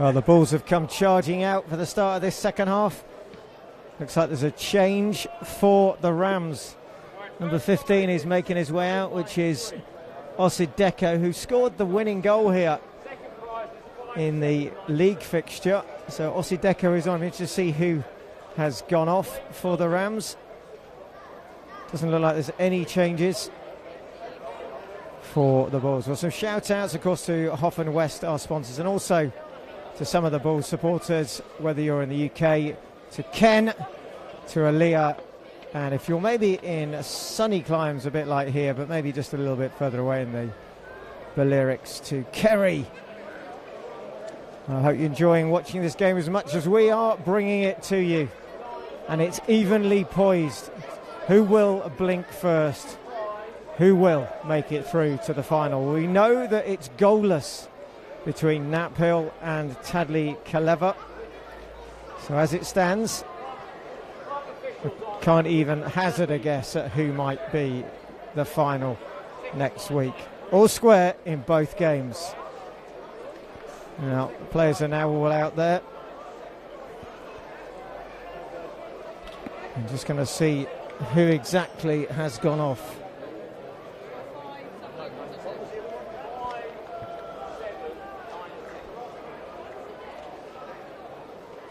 Well, the Bulls have come charging out for the start of this second half. Looks like there's a change for the Rams. Number 15 is making his way out, which is Osideko, who scored the winning goal here in the league fixture. So Osideko is on. I'm interested to see who has gone off for the Rams. Doesn't look like there's any changes for the Bulls. Well, some shout-outs, of course, to Hoff and West, our sponsors, and also to some of the Bulls supporters, whether you're in the UK, to Ken, to Aaliyah, and if you're maybe in sunny climes, a bit like here, but maybe just a little bit further away in the Balearics, to Kerry. I hope you're enjoying watching this game as much as we are, bringing it to you. And it's evenly poised. Who will blink first? Who will make it through to the final? We know that it's goalless between Knaphill and Tadley Kaleva. So as it stands, we can't even hazard a guess at who might be the final next week. All square in both games. Now, the players are now all out there. I'm just going to see who exactly has gone off.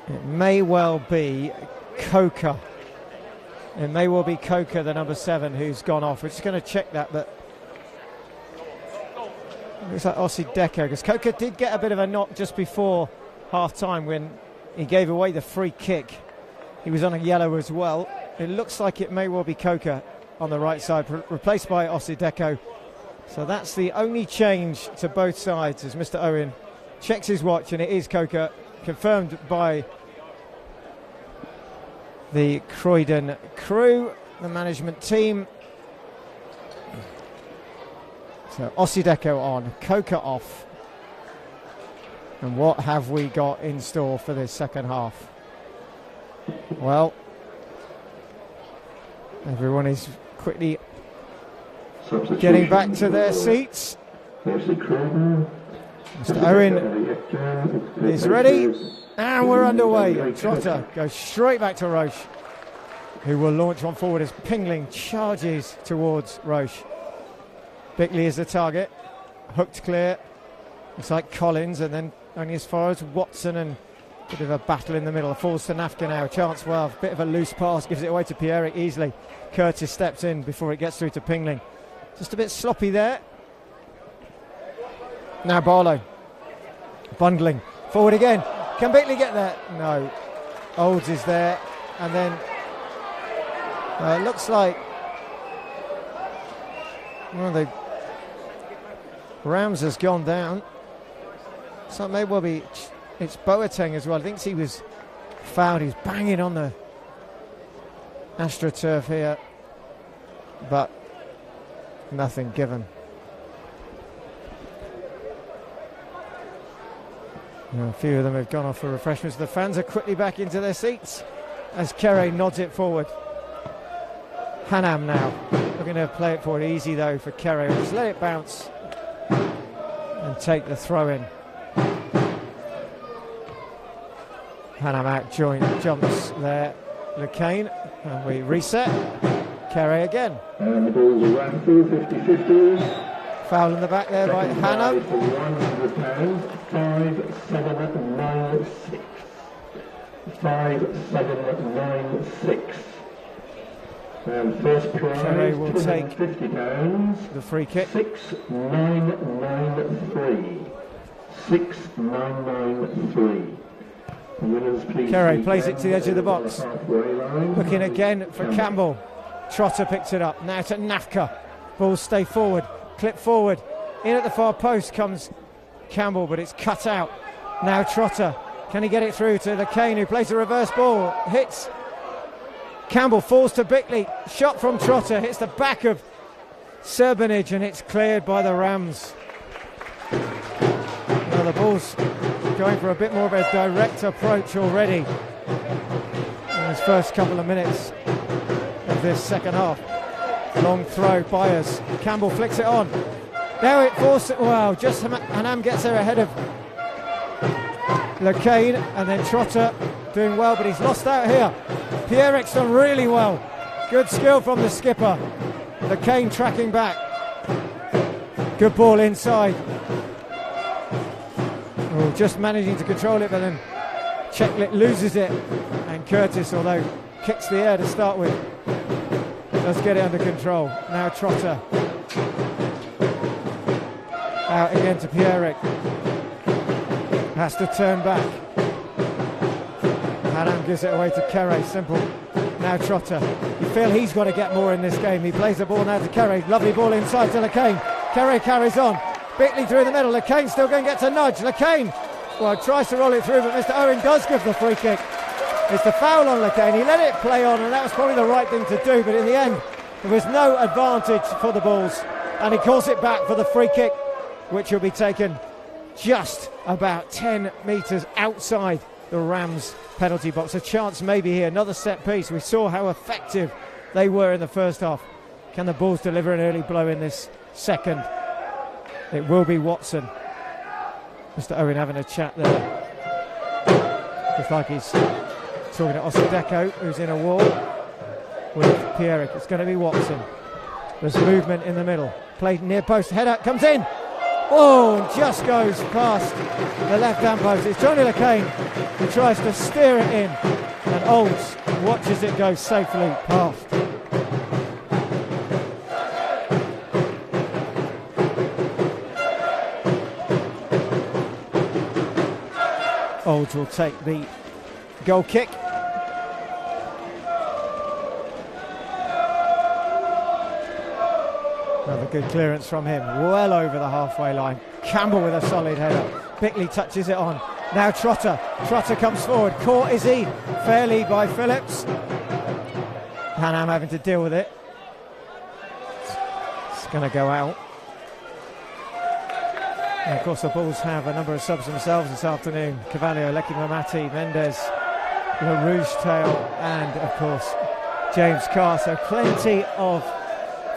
It may well be Coker. It may well be Coker, the number 7, who's gone off. We're just going to check that, but it looks like Osideko, because Coker did get a bit of a knock just before half-time when he gave away the free kick. He was on a yellow as well. It looks like it may well be Coker on the right side, replaced by Osideko. So that's the only change to both sides as Mr. Owen checks his watch, and it is Coker, confirmed by the Croydon crew, the management team. So Osideko on, Coker off. And what have we got in store for this second half? Well, everyone is quickly getting back to their seats. Mr. Owen is ready, and we're underway. Trotter goes straight back to Roche, who will launch one forward as Pingling charges towards Roche. Bickley is the target, hooked clear. Looks like Collins, and then only as far as Watson, and a bit of a battle in the middle. Falls to Nafka now. Chance well, bit of a loose pass, gives it away to Pierrick easily. Curtis steps in before it gets through to Pingling. Just a bit sloppy there. Now Barlow bundling forward again. Can Bickley get there? No. Olds is there, and then it looks like one of the Rams has gone down. So it may well be it's Boateng as well. I think he was fouled. He's banging on the AstroTurf here, but nothing given. A few of them have gone off for refreshments. The fans are quickly back into their seats as Kere nods it forward. Hanam now looking to play it forward, easy though for Kere. Just let it bounce and take the throw in. Hanam out, jumps there. LeCain, and we reset. Kere again. And the ball's around 50-50. Foul in the back there by Hanam. £100, 5796. 5796. And first prize, Kere will take £250. the free kick. 6993. 6993. Kere plays it to the edge of the box. Looking again for Campbell. Trotter picks it up. Now to Nafka. Balls stay forward. Clip forward. In at the far post comes Campbell, but it's cut out. Now Trotter. Can he get it through to LeCain, who plays a reverse ball? Hits Campbell, falls to Bickley. Shot from Trotter. Hits the back of Serbanage, and it's cleared by the Rams. Now the ball's going for a bit more of a direct approach already in his first couple of minutes of this second half. Long throw, Byers. Campbell flicks it on. Now it forces it. Wow, just Hanam gets there ahead of LeCain, and then Trotter doing well, but he's lost out here. Pierrick's done really well. Good skill from the skipper. LeCain tracking back. Good ball inside. Oh, just managing to control it, but then Checklit loses it. And Curtis, although kicks the air to start with, does get it under control. Now Trotter. Out again to Pierrick. Has to turn back. Hanam gives it away to Kerry. Simple. Now Trotter. You feel he's got to get more in this game. He plays the ball now to Kerry. Lovely ball inside to LeCain. Kerry carries on. Bickley through the middle. LeCain still going to get to nudge. LeCain, well, tries to roll it through, but Mr. Owen does give the free kick. It's the foul on LeCain. He let it play on, and that was probably the right thing to do, but in the end, there was no advantage for the Bulls, and he calls it back for the free kick, which will be taken just about 10 metres outside the Rams penalty box. A chance maybe here, another set piece. We saw how effective they were in the first half. Can the Bulls deliver an early blow in this second? It will be Watson. Mr. Owen having a chat there. Looks like he's talking to Osadeko, who's in a wall with Pierrick. It's going to be Watson. There's movement in the middle. Played near post. Header comes in. Oh, and just goes past the left-hand post. It's Johnny LeCain who tries to steer it in, and Olds watches it go safely past. Olds will take the goal kick. Another good clearance from him, well over the halfway line. Campbell with a solid header. Bickley touches it on. Now Trotter. Trotter comes forward. Caught is he? Fair lead by Phillips. Hanam having to deal with it. It's going to go out. And of course the Bulls have a number of subs themselves this afternoon. Cavallio, Lecky Mamati, Mendes, LaRouche Tail, and of course James Carr. So plenty of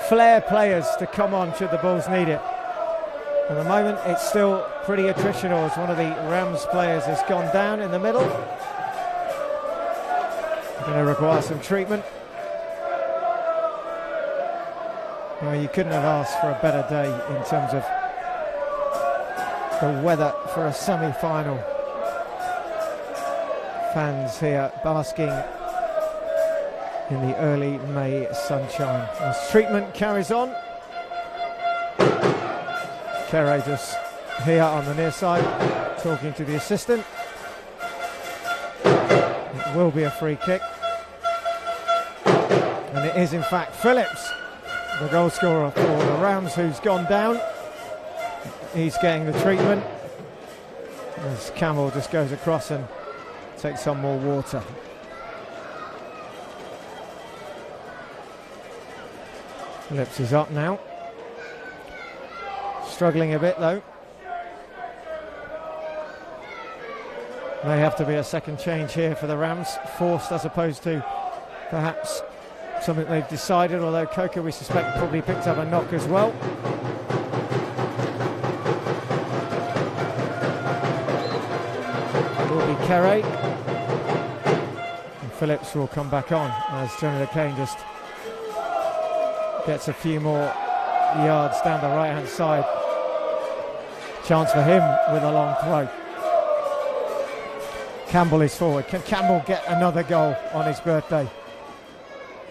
flair players to come on should the Bulls need it. At the moment it's still pretty attritional as one of the Rams players has gone down in the middle. Going to require some treatment. Well, you couldn't have asked for a better day in terms of the weather for a semi-final. Fans here basking in the early May sunshine. As treatment carries on. Kerry just here on the near side talking to the assistant. It will be a free kick. And it is in fact Phillips, the goal scorer for the Rams, who's gone down. He's getting the treatment as Campbell just goes across and takes some more water. Phillips is up now. Struggling a bit though. May have to be a second change here for the Rams. Forced as opposed to perhaps something they've decided, although Coker we suspect probably picked up a knock as well. Kerry, and Phillips will come back on as Johnny LeCain just gets a few more yards down the right hand side. Chance for him with a long throw. Campbell is forward. Can Campbell get another goal on his birthday?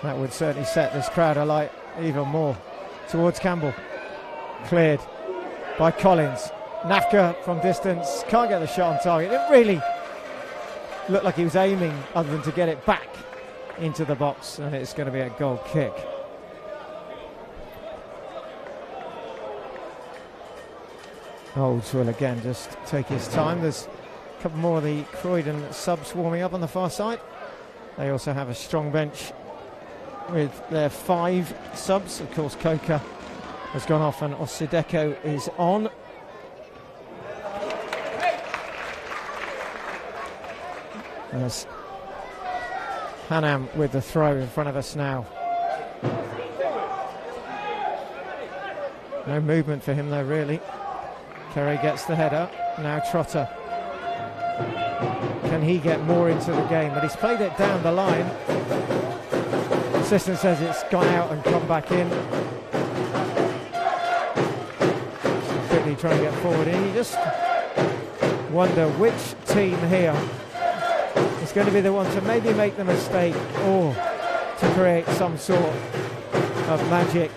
That would certainly set this crowd alight even more. Towards Campbell, cleared by Collins. Nafka from distance, can't get the shot on target. It really looked like he was aiming other than to get it back into the box, and it's going to be a goal kick. Olds will again just take his time. There's a couple more of the Croydon subs warming up on the far side. They also have a strong bench with their 5 subs. Of course Coker has gone off and Osadeko is on. There's Hanam with the throw in front of us now. No movement for him though really. Kerry gets the header. Now Trotter. Can he get more into the game? But he's played it down the line. Assistant says it's gone out and come back in. Quickly trying to get forward in. You just wonder which team here is going to be the one to maybe make the mistake or to create some sort of magic.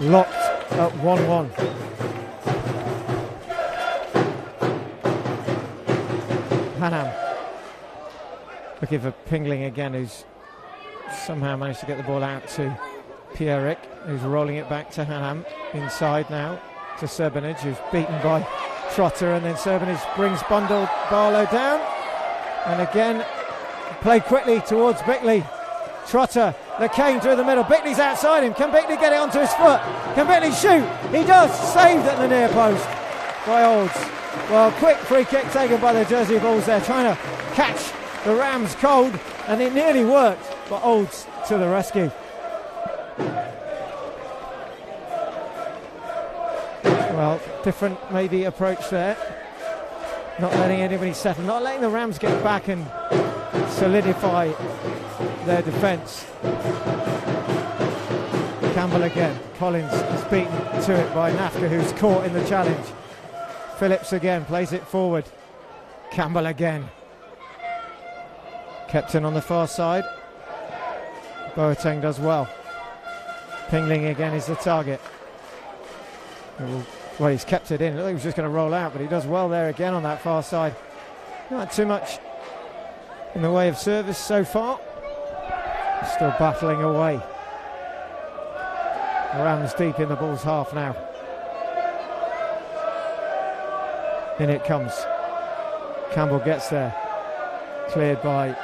Locked at 1-1. Hanham looking for Pingling again, who's somehow managed to get the ball out to Pierrick, who's rolling it back to Hanham. Inside now to Serbinage, who's beaten by Trotter, and then Serbinage brings bundled Barlow down. And again, play quickly towards Bickley. Trotter, Lacane through the middle. Bickley's outside him. Can Bickley get it onto his foot? Can Bickley shoot? He does. Saved at the near post by Olds. Well, quick free kick taken by the Jersey Bulls there, trying to catch the Rams cold, and it nearly worked, but Olds to the rescue. Well, different maybe approach there. Not letting anybody settle, not letting the Rams get back and solidify their defence. Campbell again. Collins is beaten to it by Nafka, who's caught in the challenge. Phillips again plays it forward. Campbell again. Kept in on the far side. Boateng does well. Pingling again is the target. Well, he's kept it in. I thought he was just going to roll out, but he does well there again on that far side. Not too much in the way of service so far. Still battling away. Rams deep in the Bulls' half now. In it comes. Campbell gets there. Cleared by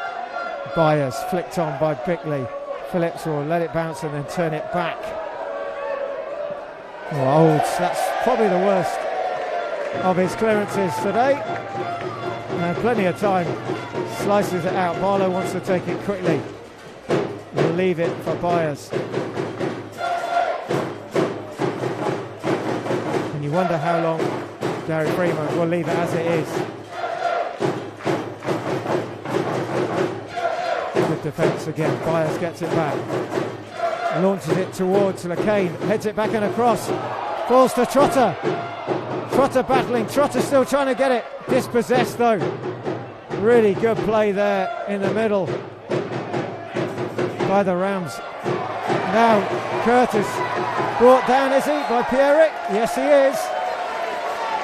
Byers. Flicked on by Bickley. Phillips will let it bounce and then turn it back. Oh, Olds, that's probably the worst of his clearances today. And plenty of time. Slices it out. Barlow wants to take it quickly. We'll leave it for Byers. And you wonder how long Gary Freeman will leave it as it is. Good defence again. Byers gets it back. Launches it towards Lacane. Heads it back and across. Falls to Trotter. Trotter battling. Trotter still trying to get it. Dispossessed though. Really good play there in the middle by the Rams. Now Curtis brought down, is he, by Pierrick? Yes, he is.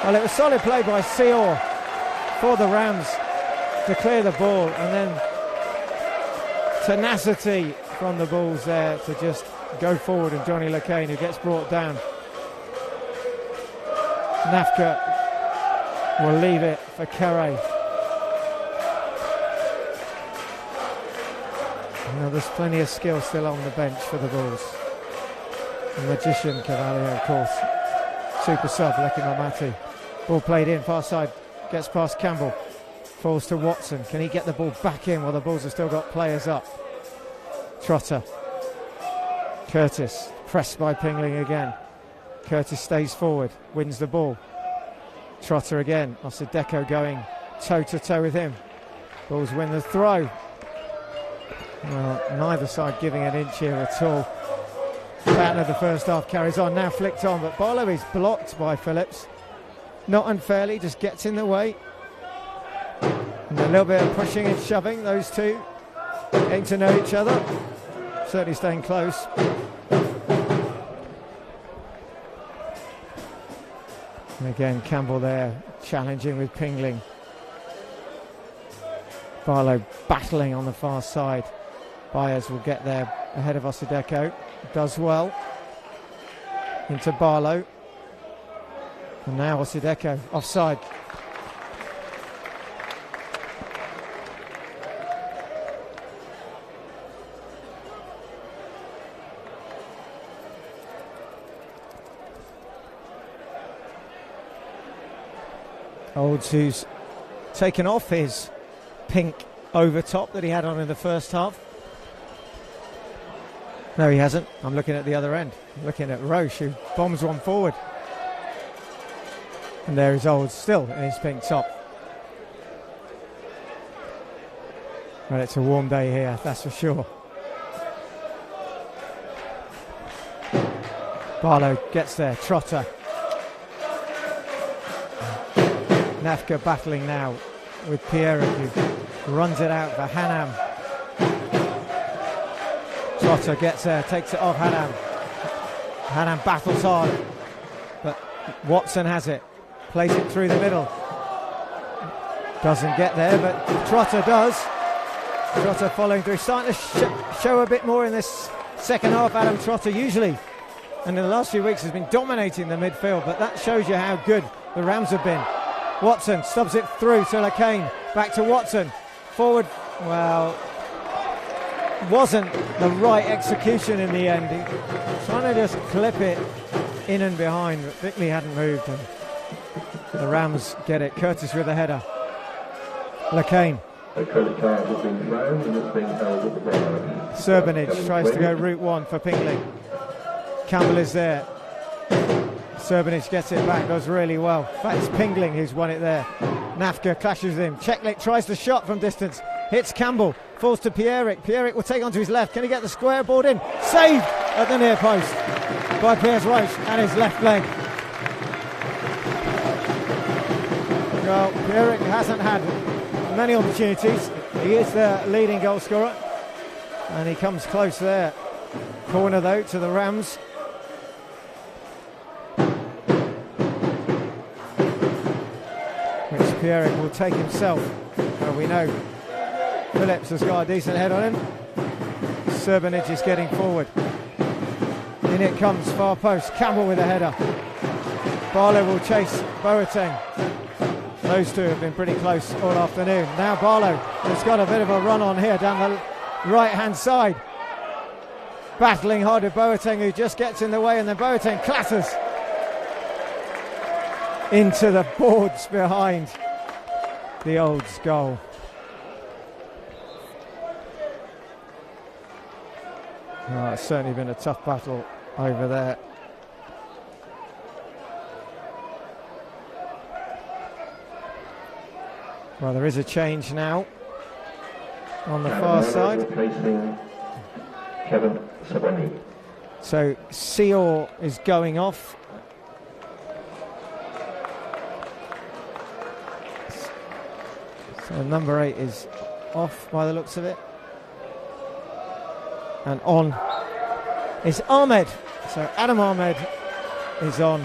Well, it was solid play by Seor for the Rams to clear the ball, and then tenacity from the Bulls there to just go forward, and Johnny Lacane, who gets brought down. Nafka will leave it for Carey. Now there's plenty of skill still on the bench for the Bulls. The magician Cavalier, of course. Super sub, Lecky Mamati. Ball played in, far side, gets past Campbell. Falls to Watson. Can he get the ball back in while the Bulls have still got players up? Trotter. Curtis, pressed by Pingling again. Curtis stays forward, wins the ball. Trotter again. Osadeko going toe-to-toe with him. Bulls win the throw. Well, neither side giving an inch here at all. Pattern of the first half carries on, now flicked on, but Barlow is blocked by Phillips. Not unfairly, just gets in the way. And a little bit of pushing and shoving, those two getting to know each other. Certainly staying close. And again, Campbell there, challenging with Pingling. Barlow battling on the far side. Byers will get there ahead of Osadeko. Does well. Into Barlow. And now Osadeko offside. Olds, who's taken off his pink overtop that he had on in the first half. No, he hasn't. I'm looking at the other end. I'm looking at Roche, who bombs one forward. And there is Olds still in his pink top. Well, it's a warm day here, that's for sure. Barlow gets there, Trotter. Nafka battling now with Pierre, who runs it out for Hanam. Trotter gets there, takes it off Hanam. Hanam battles hard, but Watson has it, plays it through the middle. Doesn't get there, but Trotter does. Trotter following through, starting to show a bit more in this second half. Adam Trotter usually, and in the last few weeks, has been dominating the midfield, but that shows you how good the Rams have been. Watson stubs it through to LeCain, back to Watson, forward, well, wasn't the right execution in the end. He trying to just clip it in and behind, but Bickley hadn't moved, and the Rams get it. Curtis with the header. LeCain. A credit card has been thrown and it's been held at the bar. Serbanage tries to go route one for Pingley. Campbell is there. Serbanage gets it back, does really well. In fact, it's Pingling who's won it there. Nafka clashes with him. Cheklik tries the shot from distance. Hits Campbell. Falls to Pierrick. Pierrick will take onto his left. Can he get the square board in? Saved at the near post by Piers Roche and his left leg. Well, Pierrick hasn't had many opportunities. He is the leading goal scorer, and he comes close there. Corner though to the Rams. Which Pierrick will take himself. Well, we know Phillips has got a decent head on him. Serbanage is getting forward. In it comes, far post. Campbell with a header. Barlow will chase Boateng. Those two have been pretty close all afternoon. Now Barlow has got a bit of a run on here down the right-hand side. Battling hard with Boateng, who just gets in the way, and then Boateng clatters into the boards behind the Olds goal. Oh, it's certainly been a tough battle over there. Well, there is a change now on the far side. Kevin Saboni. So Seor is going off. So number 8 is off by the looks of it. And on is Ahmed. So Adam Ahmed is on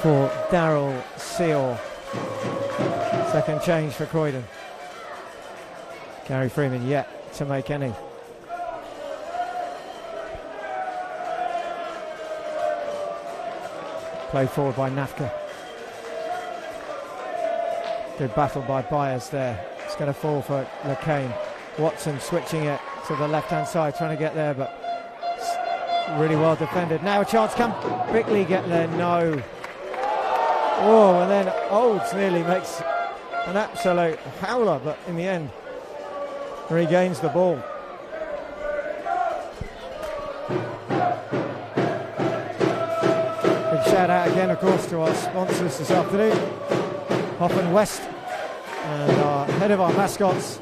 for Daryl Seor. Second change for Croydon. Gary Freeman yet to make any. Played forward by Nafka. Good battle by Byers there. It's going to fall for LeCain. Watson switching it to the left-hand side, trying to get there, but really well defended. Now a chance, can Bickley get there? No. Oh, and then Olds nearly makes an absolute howler, but in the end regains the ball. Big shout out again, of course, to our sponsors this afternoon, Hoffman West, and our head of our mascots,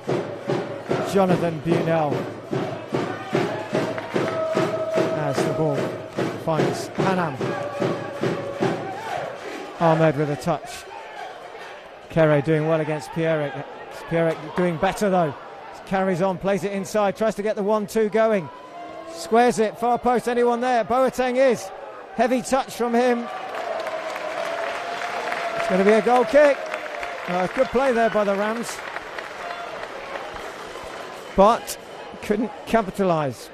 Jonathan Bunell. As the ball finds Hanam. Ahmed with a touch. Kere doing well against Pierrick. Pierrick doing better though. Carries on, plays it inside, tries to get the 1-2 going. Squares it, far post, anyone there? Boateng is. Heavy touch from him. It's going to be a goal kick. Good play there by the Rams. But couldn't capitalise.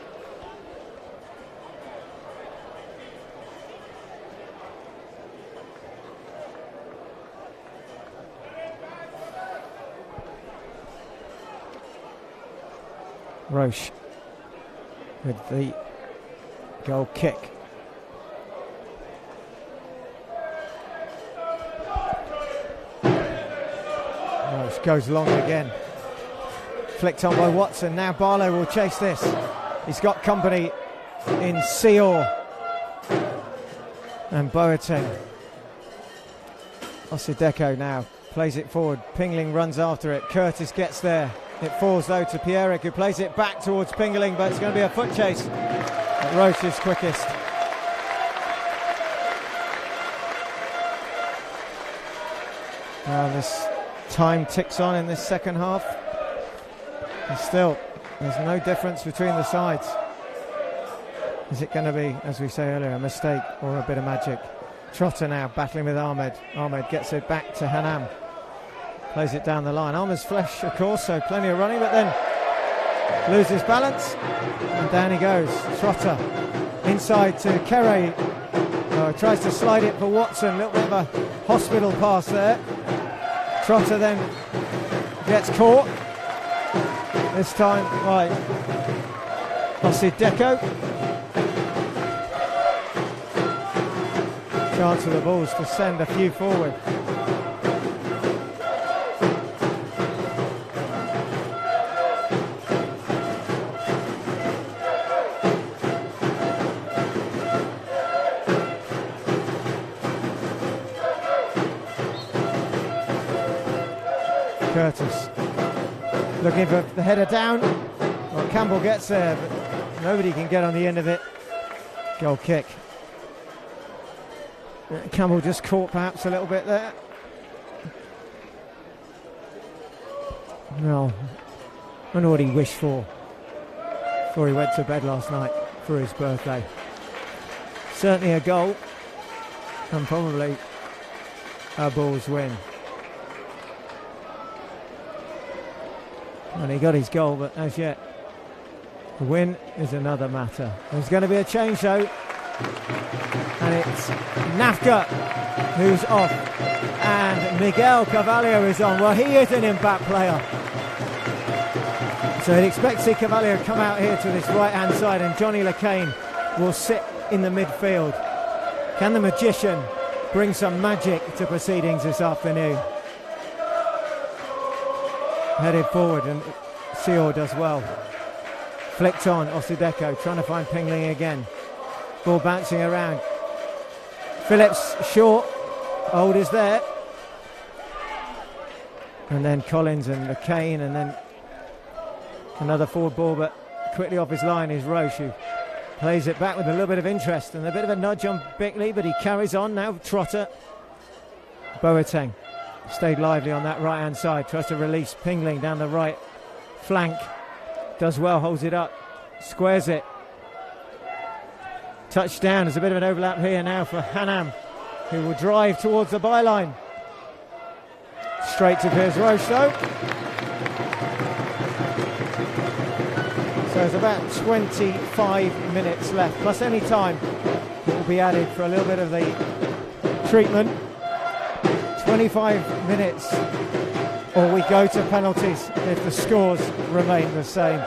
Roche with the goal kick. Roche goes long again. Flicked on by Watson. Now Barlow will chase this. He's got company in Seor and Boateng. Osideko now plays it forward. Pingling runs after it. Curtis gets there. It falls though to Pierrick, who plays it back towards Pingling, but it's going to be a foot chase. But Roche is quickest. Now this time ticks on in this second half. And still, there's no difference between the sides. Is it going to be, as we say earlier, a mistake or a bit of magic? Trotter now battling with Ahmed. Ahmed gets it back to Hanam. Plays it down the line. Ahmed's flesh, of course, so plenty of running, but then loses balance. And down he goes. Trotter inside to Kere. Tries to slide it for Watson. A little bit of a hospital pass there. Trotter then gets caught. This time by Osideko. Chance for the Bulls to send a few forward. Curtis looking for the header down. Well, Campbell gets there, but nobody can get on the end of it. Goal kick. Campbell just caught perhaps a little bit there. No, I wonder what he wished for before he went to bed last night for his birthday. Certainly a goal, and probably a Bulls win. And he got his goal, but as yet, the win is another matter. There's going to be a change though, and it's Nafka who's off, and Miguel Carvalho is on. Well, he is an impact player. So he'd expect to see Carvalho come out here to this right-hand side, and Johnny LeCain will sit in the midfield. Can the magician bring some magic to proceedings this afternoon? Headed forward, and Seor does well. Flicked on, Osideko trying to find Pingling again. Ball bouncing around. Phillips short. Old is there. And then Collins and LeCain, and then another forward ball, but quickly off his line is Roche, who plays it back with a little bit of interest and a bit of a nudge on Bickley, but he carries on now. Trotter. Boateng stayed lively on that right hand side, tries to release Pingling down the right flank, does well, holds it up, squares it. Touchdown. There's a bit of an overlap here now for Hanam, who will drive towards the byline. Straight to Piers Roche though. So there's about 25 minutes left, plus any time that will be added for a little bit of the treatment. 25 minutes, or we go to penalties if the scores remain the same.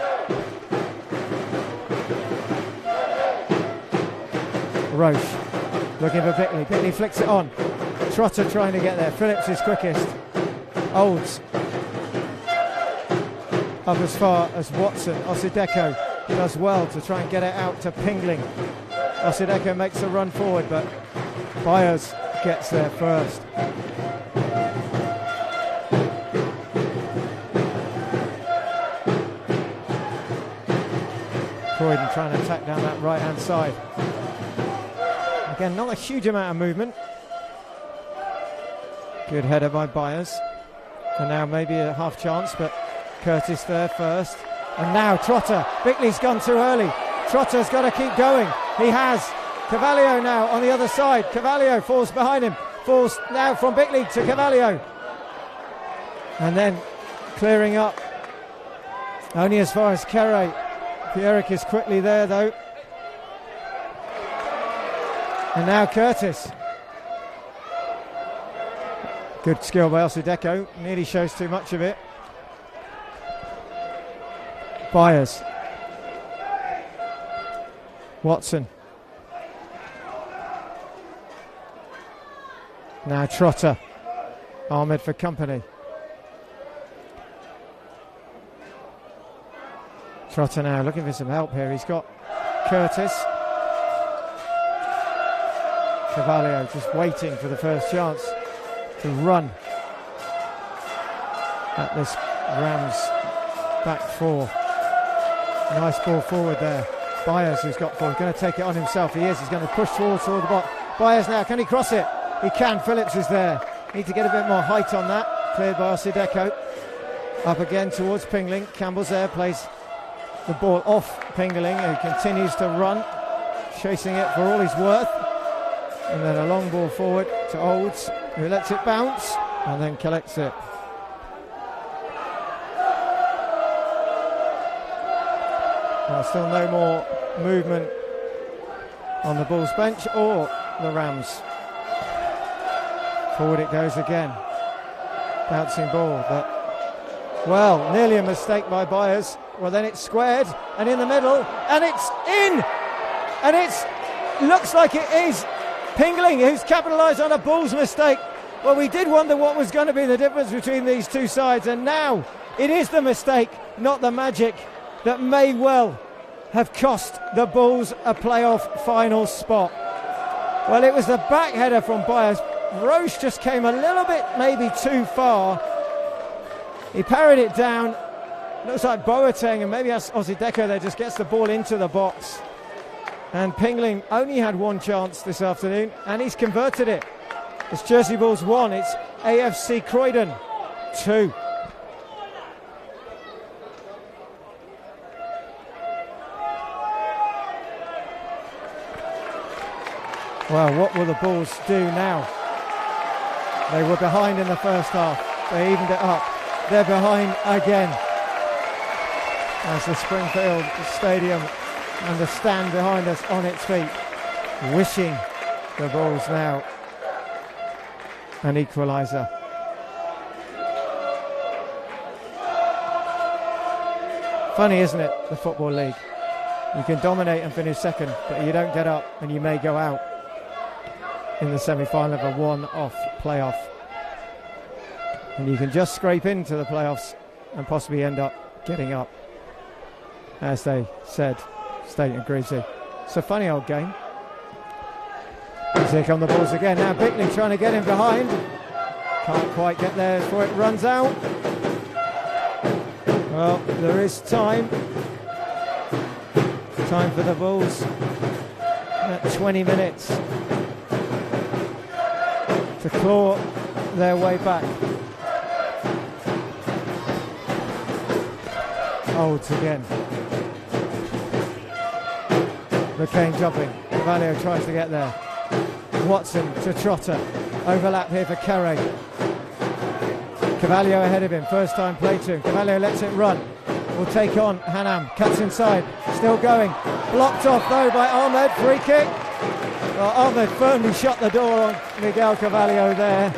Roche looking for Bickley. Bickley flicks it on. Trotter trying to get there. Phillips is quickest. Olds up as far as Watson. Osideko does well to try and get it out to Pingling. Osideko makes a run forward, but Byers gets there first. Croydon trying to attack down that right hand side. Again, not a huge amount of movement. Good header by Byers. And now maybe a half chance, but Curtis there first. And now Trotter. Bickley's gone too early. Trotter's got to keep going. He has. Carvalho now on the other side. Carvalho falls behind him. Falls now from Bickley to Carvalho. And then clearing up. Only as far as Kere. Pierrick is quickly there though. And now Curtis. Good skill by Osideko. Nearly shows too much of it. Byers. Watson. Now Trotter. Ahmed for company. Trotter now looking for some help here. He's got Curtis. Carvalho just waiting for the first chance. to run at this Rams back four. Nice ball forward there. Byers, who's got forward, going to take it on himself. He is. He's going to push forward toward the box. Byers now, can he cross it? He can. Phillips is there. Need to get a bit more height on that. Cleared by Osideko. Up again towards Pingling. Campbell's there, plays the ball off Pingling, who continues to run, chasing it for all he's worth. And then a long ball forward to Olds, who lets it bounce and then collects it. Well, still no more movement on the Bulls bench or the Rams. Forward it goes again. Bouncing ball, but, well, nearly a mistake by Byers. Well, then it's squared and in the middle, and it's in! And it's looks like it is Pingling who's capitalised on a Bulls mistake. Well, we did wonder what was going to be the difference between these two sides, and now it is the mistake, not the magic, that may well have cost the Bulls a playoff final spot. Well, it was the back header from Byers. Roche just came a little bit maybe too far. He parried it down. Looks like Boateng, and maybe Osideko there just gets the ball into the box. And Pingling only had one chance this afternoon, and he's converted it. It's Jersey Bulls 1, it's AFC Croydon 2. Well, what will the Bulls do now? They were behind in the first half. They evened it up. They're behind again. As the Springfield Stadium and the stand behind us on its feet, wishing the Bulls now an equaliser. Funny, isn't it, the Football League? You can dominate and finish second, but you don't get up and you may go out in the semi-final of a one-off playoff. And you can just scrape into the playoffs and possibly end up getting up. As they said, State and Greasy. It's a funny old game. Here come the Bulls again. Now Bickley trying to get him behind. Can't quite get there before it runs out. Well, there is time. Time for the Bulls at 20 minutes to claw their way back. Olds again. McCain jumping. Cavallo tries to get there. Watson to Trotter. Overlap here for Carey. Cavallo ahead of him. First time play to him. Cavallo lets it run. Will take on Hanam. Cuts inside. Still going. Blocked off though by Ahmed. Free kick. Well, Ahmed firmly shut the door on Miguel Cavallo there.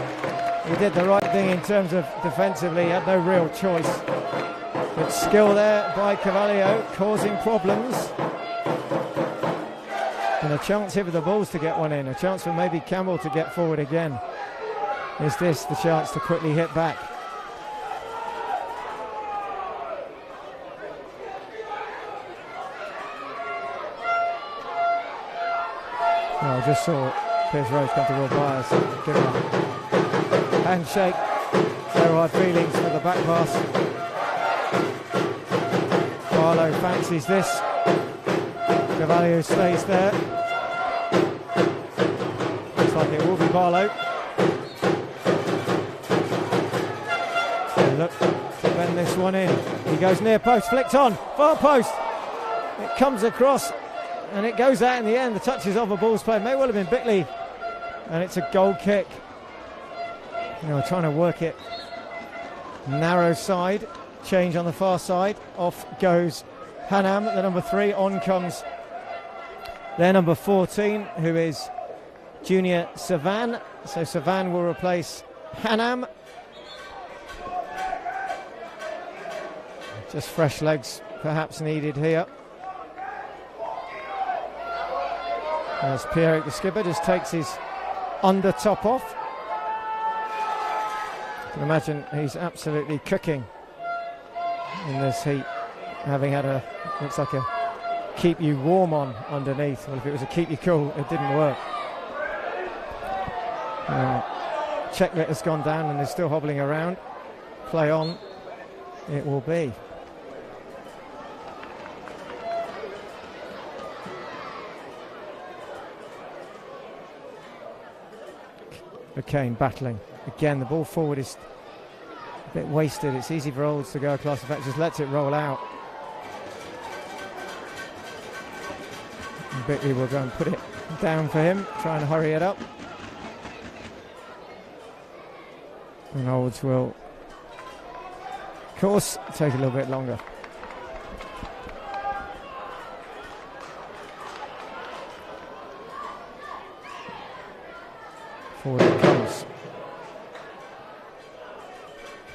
He did the right thing in terms of defensively. He had no real choice. But skill there by Cavallo causing problems. And a chance here for the Bulls to get one in. A chance for maybe Campbell to get forward again. Is this the chance to quickly hit back? No, I just saw Piers Rose come to Will Byers. Give him a handshake. There are feelings for the back pass. Barlow fancies this. Cavallo stays there. Looks like it will be Barlow. Look to bend this one in. He goes near post, flicked on, far post. It comes across and it goes out in the end. The touch is off a Bulls player. May well have been Bickley. And it's a goal kick. You know, trying to work it. Narrow side. Change on the far side. Off goes Hanam, the number 3. On comes their number 14, who is Junior Savan. So Savan will replace Hanam. Just fresh legs perhaps needed here. As Pierre, the skipper, just takes his under top off. You can imagine he's absolutely cooking in this heat, having had a, looks like a keep you warm on underneath. Well, if it was a keep you cool, it didn't work. checklet has gone down and is still hobbling around. Play on it will be. Kane battling. Again, the ball forward is a bit wasted. It's easy for Olds to go across. In fact, just lets it roll out. And Bickley will go and put it down for him, try and hurry it up. And Olds will, of course, take a little bit longer. Forward it comes.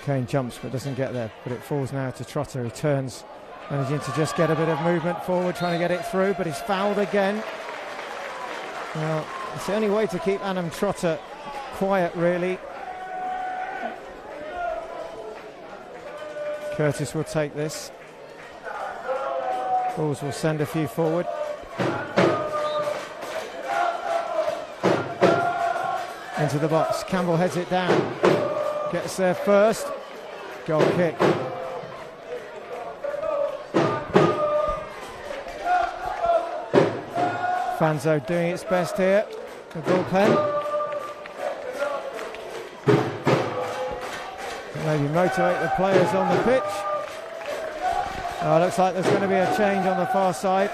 Kane jumps but doesn't get there, but it falls now to Trotter, who turns, managing to just get a bit of movement forward, trying to get it through, but he's fouled again. Well, it's the only way to keep Adam Trotter quiet, really. Curtis will take this. Bulls will send a few forward. Into the box. Campbell heads it down. Gets there first. Goal kick. Fanzo doing its best here. The bullpen. Maybe motivate the players on the pitch. Oh, looks like there's going to be a change on the far side.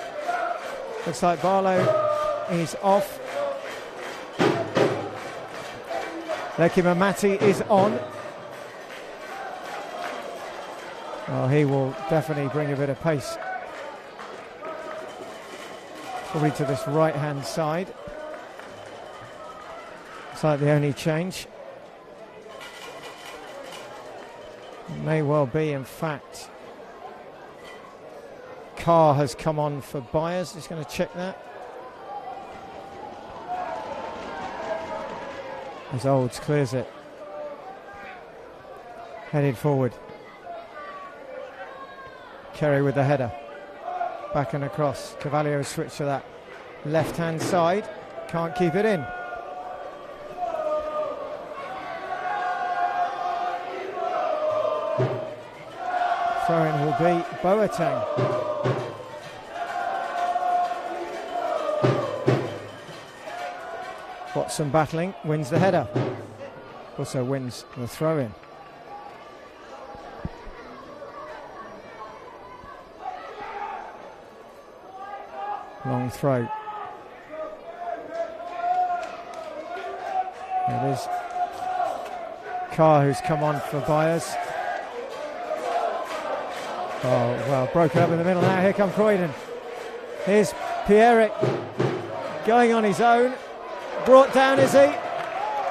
Looks like Barlow is off. Lecky Mamati is on. Oh, he will definitely bring a bit of pace. Probably to this right-hand side. Looks like the only change. May well be, in fact. Carr has come on for Byers. Just going to check that. As Olds clears it. Headed forward. Kerry with the header. Back and across. Cavallio switch to that left-hand side. Can't keep it in. Throw-in will be Boateng. Watson battling, wins the header. Also wins the throw-in. Long throw. It is Carr who's come on for Byers. Oh, well, broken up in the middle now. Here come Croydon. Here's Pierrick going on his own. Brought down, is he?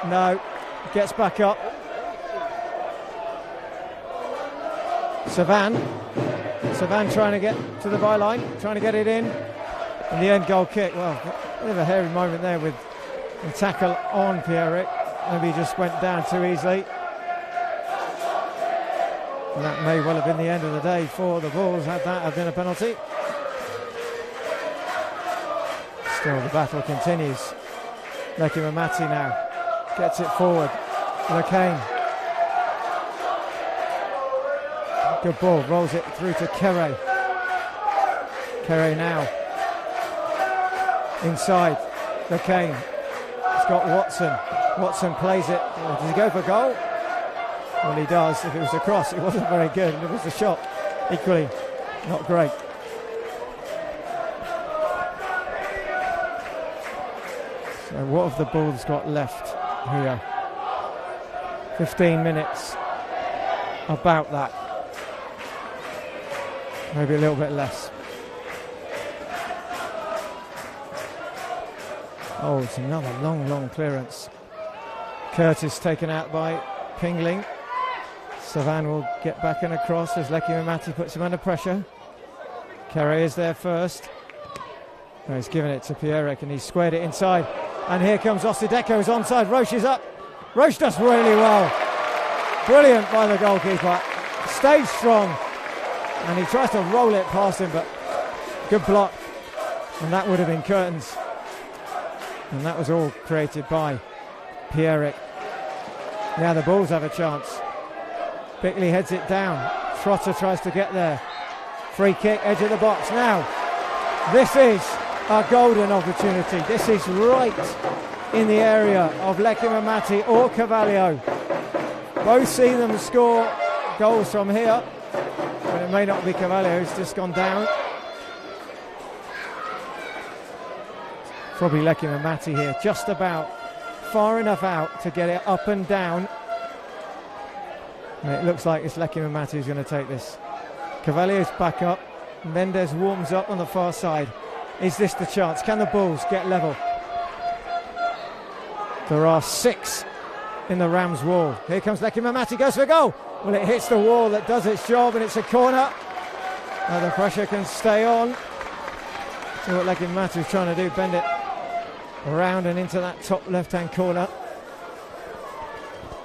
No. Gets back up. Savan trying to get to the byline, trying to get it in. In the end, goal kick. Well, a bit of a hairy moment there with the tackle on Pierrick. Maybe he just went down too easily. And that may well have been the end of the day for the Bulls, had that have been a penalty. Still the battle continues. Lecky Mamati now gets it forward. LeCain. Good ball, rolls it through to Kerry. Kerry now. Inside. LeCain. He's got Watson. Watson plays it. Does he go for goal? Well, he does. If it was a cross, it wasn't very good. If it was a shot, equally not great. So what have the Bulls got left here? 15 minutes. About that. Maybe a little bit less. Oh, it's another long clearance. Curtis taken out by Pingling. Savan will get back and across as Lecky Mamati puts him under pressure. Kerry is there first. Oh, he's given it to Pierrick and he's squared it inside. And here comes Osideko's onside. Roche is up. Roche does really well. Brilliant by the goalkeeper. Stays strong. And he tries to roll it past him, but good block. And that would have been curtains. And that was all created by Pierrick. Now the Bulls have a chance. Bickley heads it down. Trotter tries to get there. Free kick, edge of the box. Now, this is a golden opportunity. This is right in the area of Lekimamati or Cavallio. Both see them score goals from here, but it may not be Cavallio who's just gone down. Probably Lekimamati here, just about far enough out to get it up and down. And it looks like it's Lekimamati who's going to take this. Cavallio's back up. Mendes warms up on the far side. Is this the chance? Can the Bulls get level? There are 6 in the Rams wall. Here comes Lekimamati, goes for a goal. Well, it hits the wall that does its job, and it's a corner. Now the pressure can stay on. See what Lekimamati is trying to do, bend it around and into that top left-hand corner.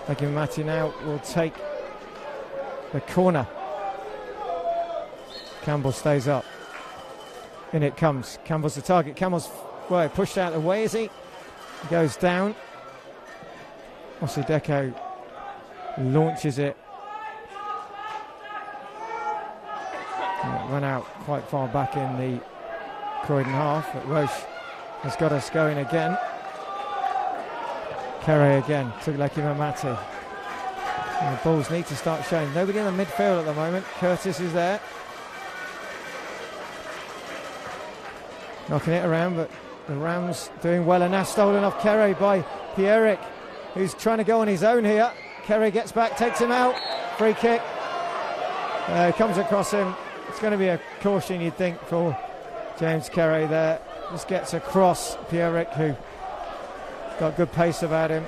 Lekimamati now will take the corner. Campbell stays up. In it comes. Campbell's the target. Campbell's pushed out of the way, is he? He goes down. Osideko launches it. And it ran out quite far back in the Croydon half, but Roche has got us going again. Kere again to Lekimamati. And the Bulls need to start showing. Nobody in the midfield at the moment. Curtis is there. Knocking it around, but the Rams doing well, and now stolen off Kere by Pierrick, who's trying to go on his own here. Kere gets back, takes him out. Free kick. Comes across him. It's going to be a caution, you'd think, for James Kere there. Just gets across Pierrick, who got good pace about him.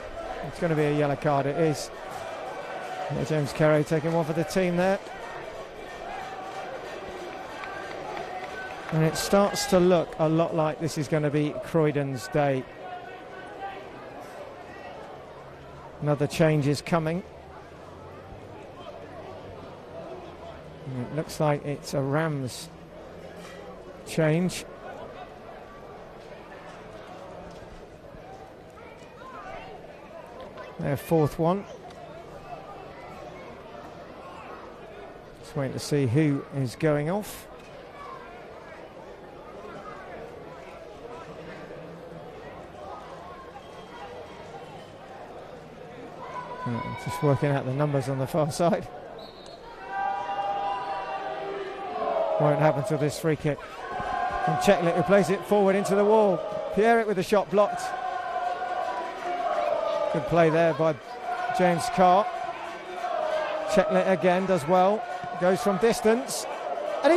It's going to be a yellow card, it is. Yeah, James Kere taking one for the team there. And it starts to look a lot like this is going to be Croydon's day. Another change is coming. And it looks like it's a Rams change. Their 4th one. Just waiting to see who is going off. Just working out the numbers on the far side. Won't happen till this free kick. And Checklet who plays it forward into the wall. Pierrick with the shot blocked. Good play there by James Carr. Checklet again does well. Goes from distance. And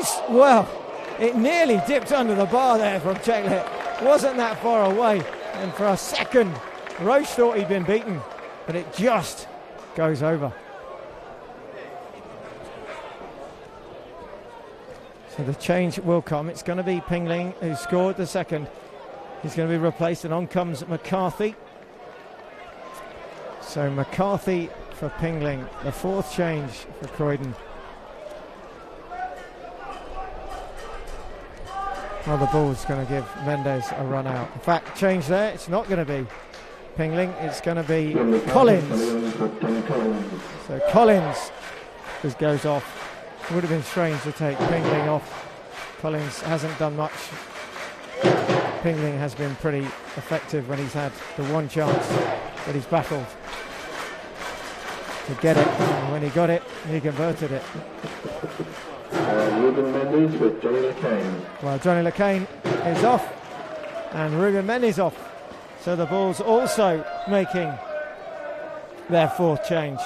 it nearly dipped under the bar there from Checklet. Wasn't that far away. And for a second, Roche thought he'd been beaten. But it just goes over. So the change will come. It's going to be Pingling who scored the second. He's going to be replaced, and on comes McCarthy. So McCarthy for Pingling, the 4th change for Croydon. Well, the Bulls going to give Mendes a run out. In fact, change there. It's not going to be Pingling, it's going to be Collins. So Collins just goes off. It would have been strange to take Pingling off. Collins hasn't done much. Pingling has been pretty effective when he's had the one chance that he's battled to get it. And when he got it, he converted it. Ruben Mendes with Johnny LeCain. Well, Johnny LeCain is off, and Ruben Mendes off. So the Bulls also making their 4th change.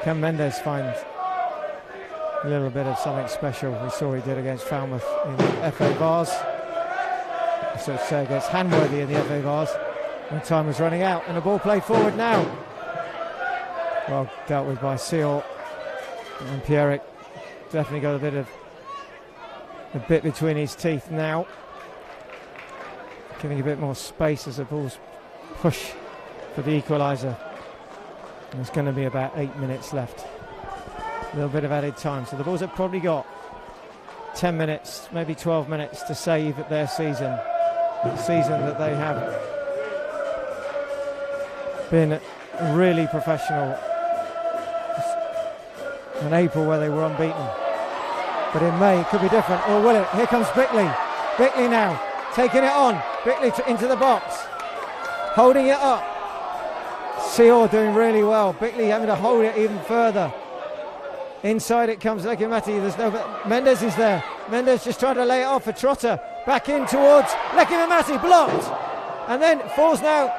Can Mendes find a little bit of something special? We saw he did against Falmouth in the FA Vars. I should say against Hanworthy in the FA Vars when time was running out. And the ball played forward now. Well dealt with by Seal. And Pierrick definitely got a bit between his teeth now. Giving a bit more space as the Bulls push for the equaliser. There's going to be about 8 minutes left. A little bit of added time. So the Bulls have probably got 10 minutes, maybe 12 minutes to save their season season that they have been really professional. In April where they were unbeaten. But in May it could be different. Or will it? Here comes Bickley. Bickley now taking it on. Bickley into the box. Holding it up. Seor doing really well. Bickley having to hold it even further. Inside it comes Lekimati. There's no Mendes is there. Mendes just trying to lay it off for Trotter. Back in towards Lekimati. Blocked. And then falls now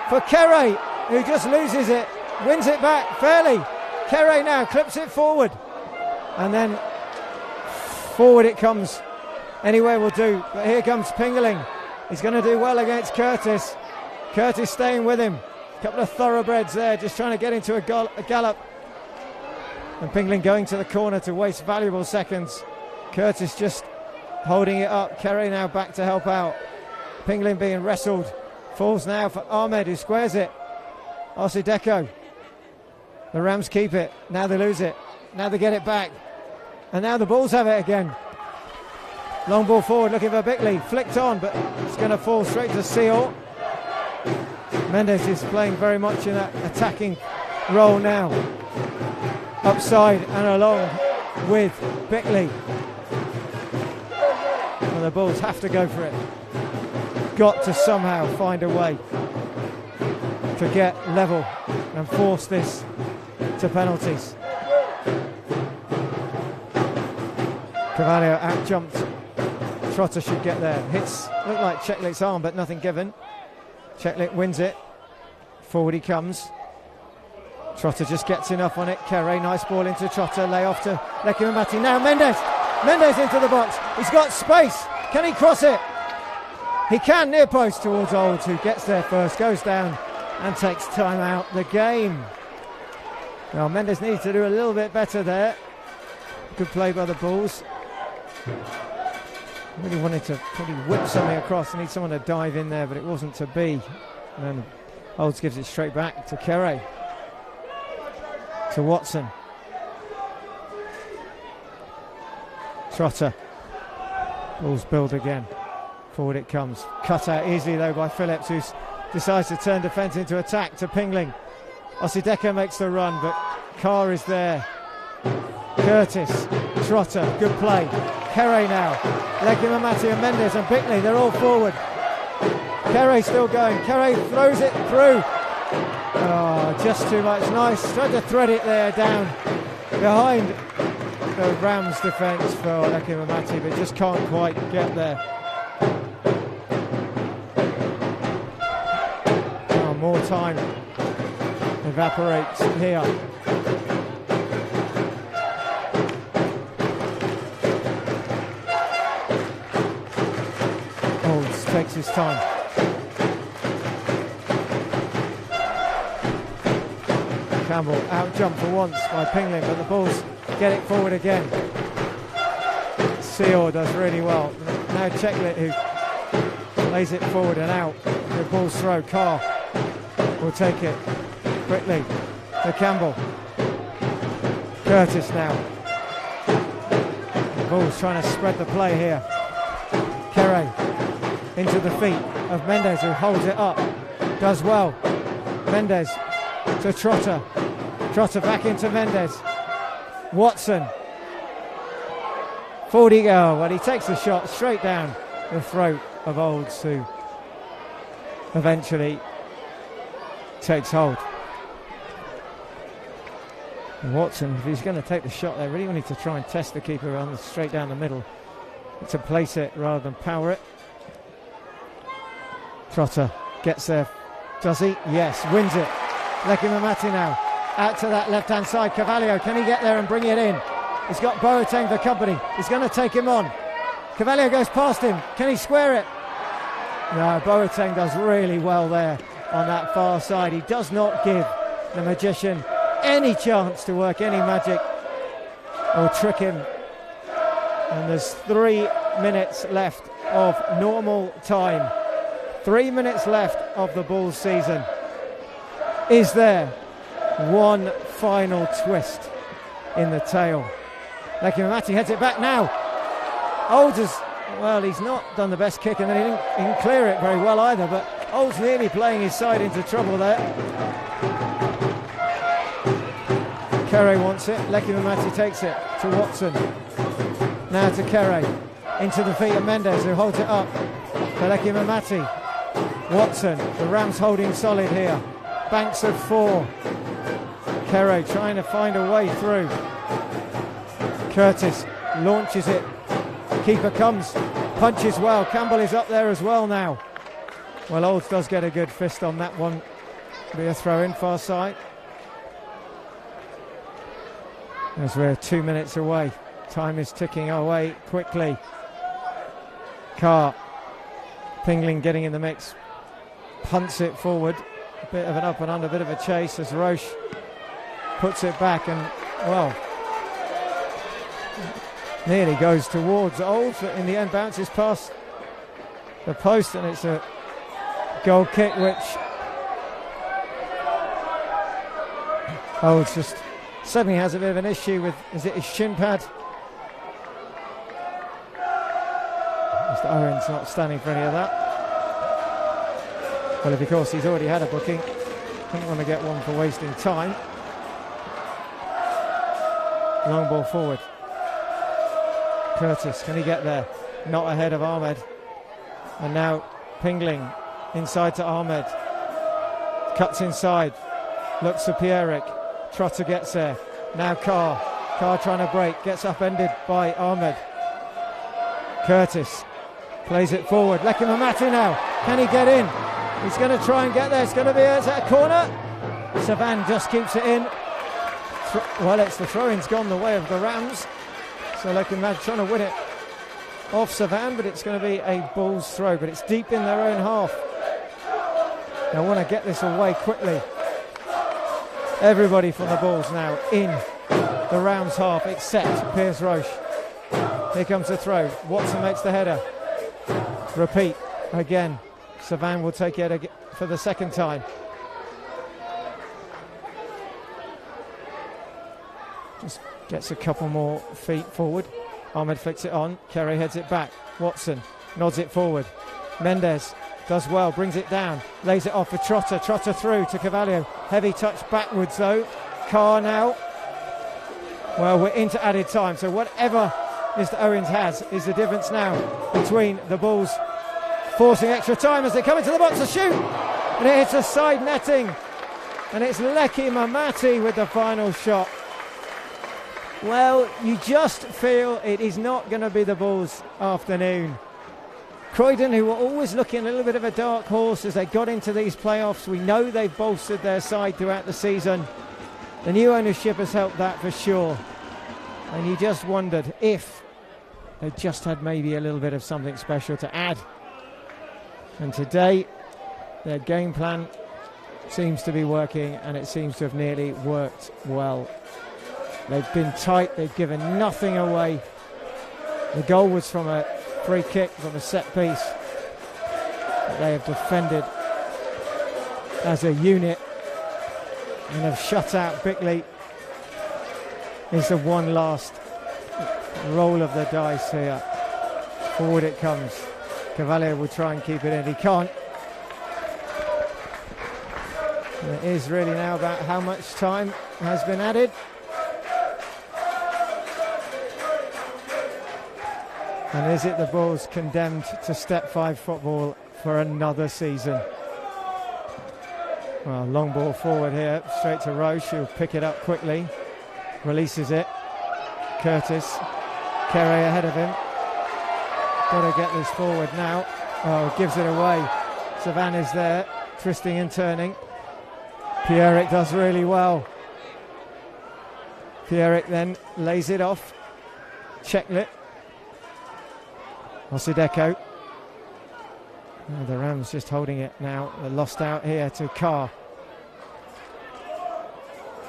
for Kere, who just loses it. Wins it back fairly. Kere now clips it forward. And then forward it comes. Anywhere will do. But here comes Pingling. He's going to do well against Curtis. Curtis staying with him. A couple of thoroughbreds there, just trying to get into a gallop. And Pingling going to the corner to waste valuable seconds. Curtis just holding it up. Kere now back to help out. Pingling being wrestled. Falls now for Ahmed, who squares it. Osideko. The Rams keep it. Now they lose it. Now they get it back. And now the Bulls have it again. Long ball forward looking for Bickley. Flicked on, but it's going to fall straight to Seor. Mendes is playing very much in that attacking role now. Upside and along with Bickley. And the Bulls have to go for it. Got to somehow find a way to get level and force this to penalties. Carvalho out jumped. Trotter should get there. Hits look like Cheklik's arm, but nothing given. Cheklik wins it. Forward he comes. Trotter just gets enough on it. Kere, nice ball into Trotter. Lay off to Lekimati. Now Mendes. Mendes into the box. He's got space. Can he cross it? He can, near post towards Olds, who gets there first, goes down and takes time out the game. Now Mendes needs to do a little bit better there. Good play by the Bulls. Really wanted to probably whip something across. Need someone to dive in there, but it wasn't to be. And then Olds gives it straight back to Kere. To Watson. Trotter. Bulls build again. Forward it comes. Cut out easily though by Phillips, who decides to turn defence into attack to Pingling. Osideko makes the run, but Carr is there. Curtis, Trotter, good play. Kere now. Lekimati and Mendes and Bickley, they're all forward. Kere still going. Kere throws it through. Oh, just too much. Nice. Tried to thread it there down behind the Rams defence for Lekimati, but just can't quite get there. Oh, more time evaporates here. Olds takes his time. Campbell out jump for once by Pingling, but the Bulls get it forward again. Seor does really well. Now Cheklik, who lays it forward and out. The Bulls throw. Carr will take it. Quickly to Campbell. Curtis now. The Bulls trying to spread the play here. Kere into the feet of Mendes, who holds it up. Does well. Mendes to Trotter. Trotter back into Mendes. Watson. 40 go. Well, he takes the shot straight down the throat of Olds, who eventually takes hold. And Watson, if he's going to take the shot there, really wanted to try and test the keeper on the straight down the middle to place it rather than power it. Trotter gets there. Does he? Yes, wins it. Lekimati now out to that left hand side. Carvalho, can he get there and bring it in? He's got Boateng for company. He's going to take him on. Carvalho goes past him. Can he square it? No, Boateng does really well there on that far side. He does not give the magician any chance to work any magic or trick him. And there's 3 minutes left of normal time. 3 minutes left of the Bulls season. Is there one final twist in the tail? Lekimati heads it back now. Olds has Well, he's not done the best kick, and then he didn't clear it very well either, but Old's nearly playing his side into trouble there. Kere wants it. Lecky Mamati takes it to Watson. Now to Kere. Into the feet of Mendes, who holds it up. For Lecky Mamati. Watson. The Rams holding solid here. Banks of 4. Kere trying to find a way through. Curtis launches it. Keeper comes. Punches well. Campbell is up there as well now. Well, Olds does get a good fist on that one. Be a throw in far side. As we're 2 minutes away. Time is ticking away quickly. Carr. Pingling getting in the mix. Punts it forward. A bit of an up and under, bit of a chase as Roche puts it back and, well, nearly goes towards Olds, but in the end bounces past the post, and it's a goal kick which Olds just suddenly has a bit of an issue with, is it his shin pad? Mr. Owen's not standing for any of that. Well, of course, he's already had a booking. Didn't want to get one for wasting time. Long ball forward. Curtis, can he get there? Not ahead of Ahmed. And now Pingling inside to Ahmed. Cuts inside. Looks for Pierrick. Trotter gets there. Now Carr. Carr trying to break. Gets upended by Ahmed. Curtis plays it forward. Lecky Mamati now. Can he get in? He's going to try and get there. It's going to be a corner. Savan just keeps it in. Well, it's the throw-in's gone the way of the Rams. So Lecky Mamati trying to win it off Savan, but it's going to be a Bulls throw. But it's deep in their own half. They want to get this away quickly. Everybody from the Bulls now in the Rams half except Piers Roche. Here comes the throw. Watson makes the header. Repeat again. Savan will take it for the second time. Just gets a couple more feet forward. Ahmed flicks it on. Kere heads it back. Watson nods it forward. Mendes does well, brings it down, lays it off for Trotter. Trotter through to Cavallo. Heavy touch backwards though. Carr now. Well, we're into added time, so whatever Mr. Owens has is the difference now between the Bulls forcing extra time as they come into the box to shoot. And it hits a side netting. And it's Lecky Mamati with the final shot. Well, you just feel it is not going to be the Bulls' afternoon. Croydon, who were always looking a little bit of a dark horse as they got into these playoffs. We know they've bolstered their side throughout the season. The new ownership has helped that for sure. And you just wondered if they just had maybe a little bit of something special to add. And today, their game plan seems to be working, and it seems to have nearly worked well. They've been tight, they've given nothing away. The goal was from a free kick, from a set piece. But they have defended as a unit and have shut out Bickley. Is the one last roll of the dice here. Forward it comes. Cavallo will try and keep it in. He can't. And it is really now about how much time has been added. And is it the Bulls condemned to step 5 football for another season? Well, long ball forward here, straight to Roche, who'll pick it up quickly. Releases it. Curtis. Kere ahead of him. Got to get this forward now. Oh, gives it away. Savannah's there, twisting and turning. Pierrick does really well. Pierrick then lays it off. Checklet. Osideko. Oh, the Rams just holding it now. They're lost out here to Carr.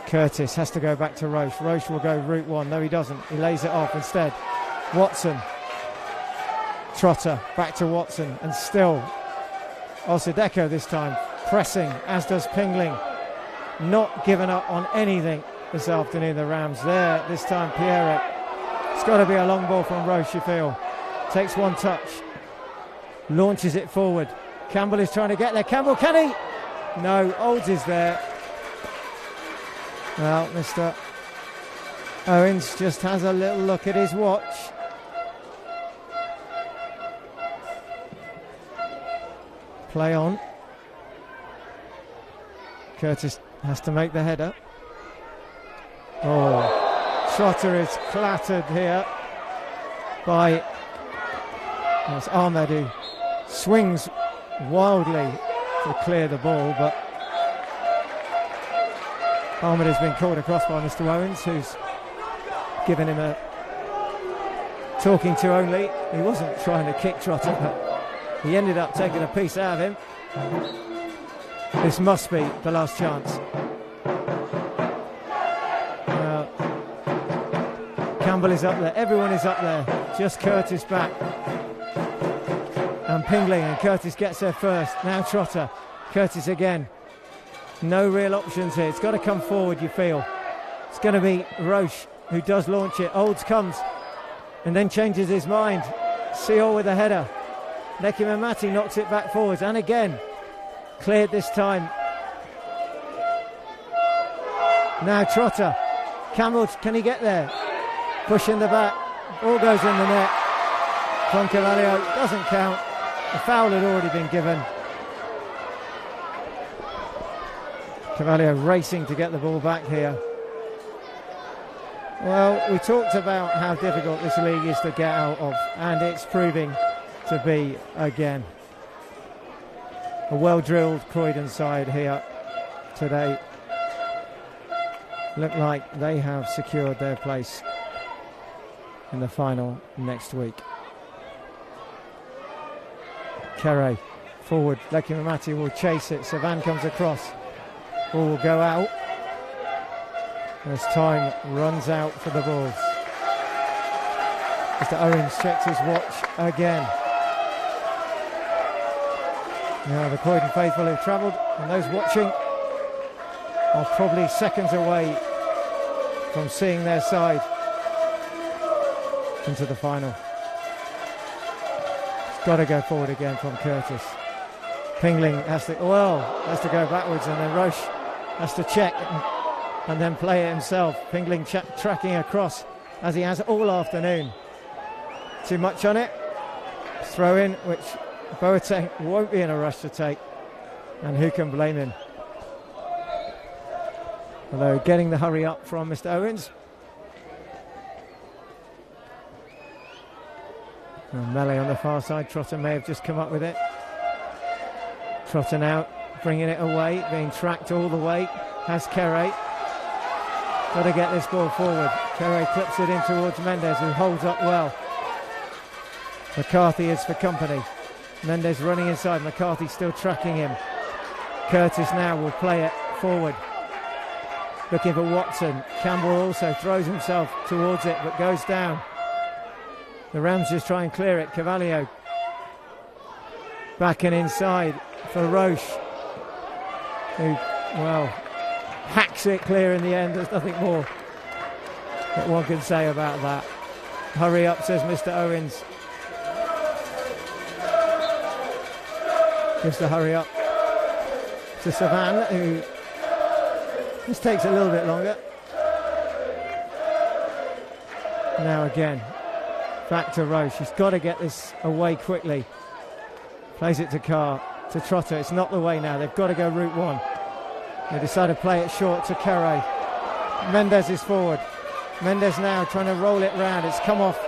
Curtis has to go back to Roche. Roche will go route one. No, he doesn't. He lays it off instead. Watson. Trotter back to Watson, and still Osideko this time pressing, as does Pingling. Not giving up on anything this afternoon, the Rams. There this time Pierrick. It's got to be a long ball from Roche, you feel. takes one touch, launches it forward. Campbell is trying to get there. Campbell, can he? No, Olds is there. Well, Mr. Owens just has a little look at his watch. Play on. Curtis has to make the header. Oh, Trotter is clattered here by Ahmed, who swings wildly to clear the ball, but Ahmed has been called across by Mr. Owens, who's given him a talking to only. He wasn't trying to kick Trotter, but he ended up taking a piece out of him. This must be the last chance. Campbell is up there, everyone is up there, just Curtis back. And Pingling, and Curtis gets there first. Now Trotter, Curtis again. No real options here. It's got to come forward, you feel. It's going to be Roche who does launch it. Olds comes and then changes his mind. Seal with a header. Neki Mamati knocks it back forwards, and again cleared this time. Now Trotter. Campbell, can he get there? Push in the back. All goes in the net. From Cavallio, doesn't count. The foul had already been given. Cavallio racing to get the ball back here. Well, we talked about how difficult this league is to get out of, and it's proving to be again. A well-drilled Croydon side here today. Look like they have secured their place in the final next week. Kere forward, Leki Mamati will chase it. Savan comes across. Ball will go out as time runs out for the Bulls. Mr. Owens checks his watch again. Now the Croydon faithful have travelled, and those watching are probably seconds away from seeing their side into the final. It's got to go forward again from Curtis. Pingling has to go backwards, and then Roche has to check and then play it himself. Pingling tracking across as he has all afternoon. Too much on it. Throw in, which Boateng won't be in a rush to take, and who can blame him? Although getting the hurry up from Mr. Owens. And melee on the far side. Trotter may have just come up with it. Trotter now bringing it away, being tracked all the way. Has Kere. Got to get this ball forward. Kere clips it in towards Mendes, who holds up well. McCarthy is for company. Mendes running inside. McCarthy still tracking him. Curtis now will play it forward. Looking for Watson. Campbell also throws himself towards it, but goes down. The Rams just try and clear it. Cavallio back and inside for Roche, who, well, hacks it clear in the end. There's nothing more that one can say about that. Hurry up, says Mr. Owens. Just to hurry up to Savan, who this takes a little bit longer. Now again, back to Roche. He's got to get this away quickly. Plays it to Carr, to Trotter. It's not the way now. They've got to go route one. They decide to play it short to Kere. Mendes is forward. Mendes now trying to roll it round. It's come off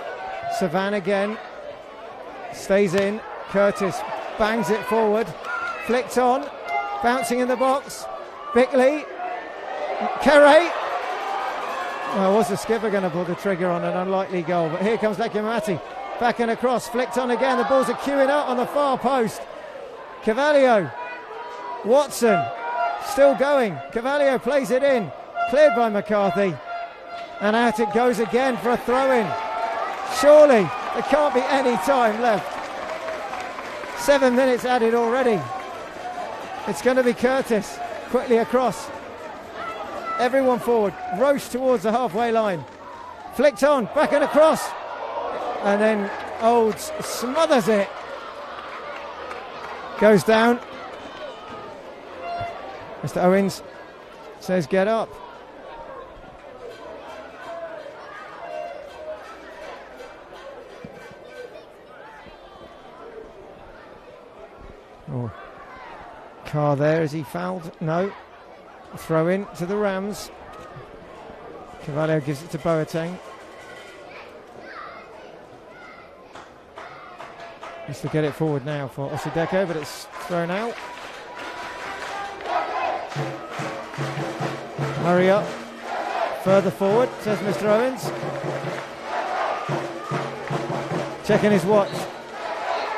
Savan again. Stays in. Curtis bangs it forward. Flicked on. Bouncing in the box. Bickley. Kere. Well, was the skipper going to pull the trigger on an unlikely goal? But here comes Leki Mamati. Back and across. Flicked on again. The balls are queuing up on the far post. Cavallio. Watson. Still going. Cavallio plays it in. Cleared by McCarthy. And out it goes again for a throw-in. Surely there can't be any time left. 7 minutes added already. It's going to be Curtis. Quickly across. Everyone forward. Roche towards the halfway line. Flicked on. Back and across. And then Olds smothers it. Goes down. Mr. Owens says get up. Oh. Carr there, is he fouled? No. Throw in to the Rams. Cavallo gives it to Boateng. Needs to get it forward now for Osadeko, but it's thrown out. Hurry up. Further forward, says Mr. Owens. Checking his watch.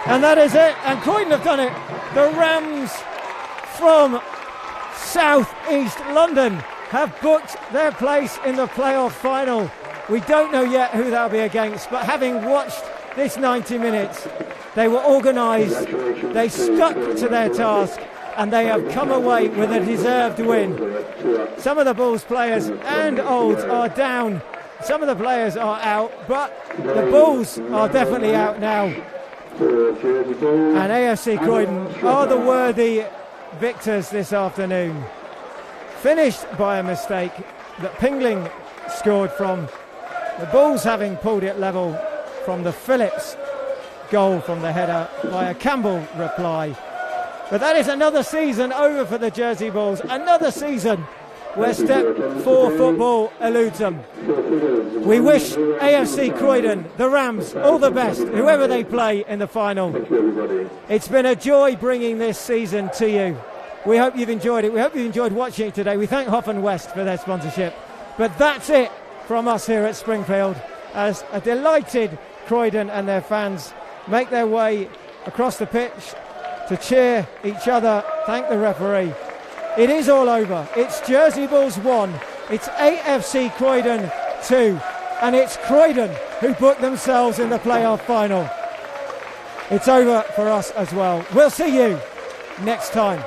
And that is it. And Croydon have done it. The Rams from South East London have booked their place in the playoff final. We don't know yet who they'll be against, but having watched this 90 minutes, they were organised, they stuck to their task, and they have come away with a deserved win. Some of the Bulls players and Olds are down, some of the players are out, but the Bulls are definitely out now. And AFC Croydon are the worthy victors this afternoon. Finished by a mistake that Pingling scored from. The Bulls having pulled it level from the Phillips goal from the header by a Campbell reply. But that is another season over for the Jersey Bulls. Another season where step 4 football eludes them. We wish AFC Croydon, the Rams, all the best, whoever they play in the final. It's been a joy bringing this season to you. We hope you've enjoyed it. We hope you've enjoyed watching it today. We thank Hoff & West for their sponsorship. But that's it from us here at Springfield, as a delighted Croydon and their fans make their way across the pitch to cheer each other, thank the referee. It is all over. It's Jersey Bulls 1, it's AFC Croydon 2, and it's Croydon who booked themselves in the playoff final. It's over for us as well. We'll see you next time.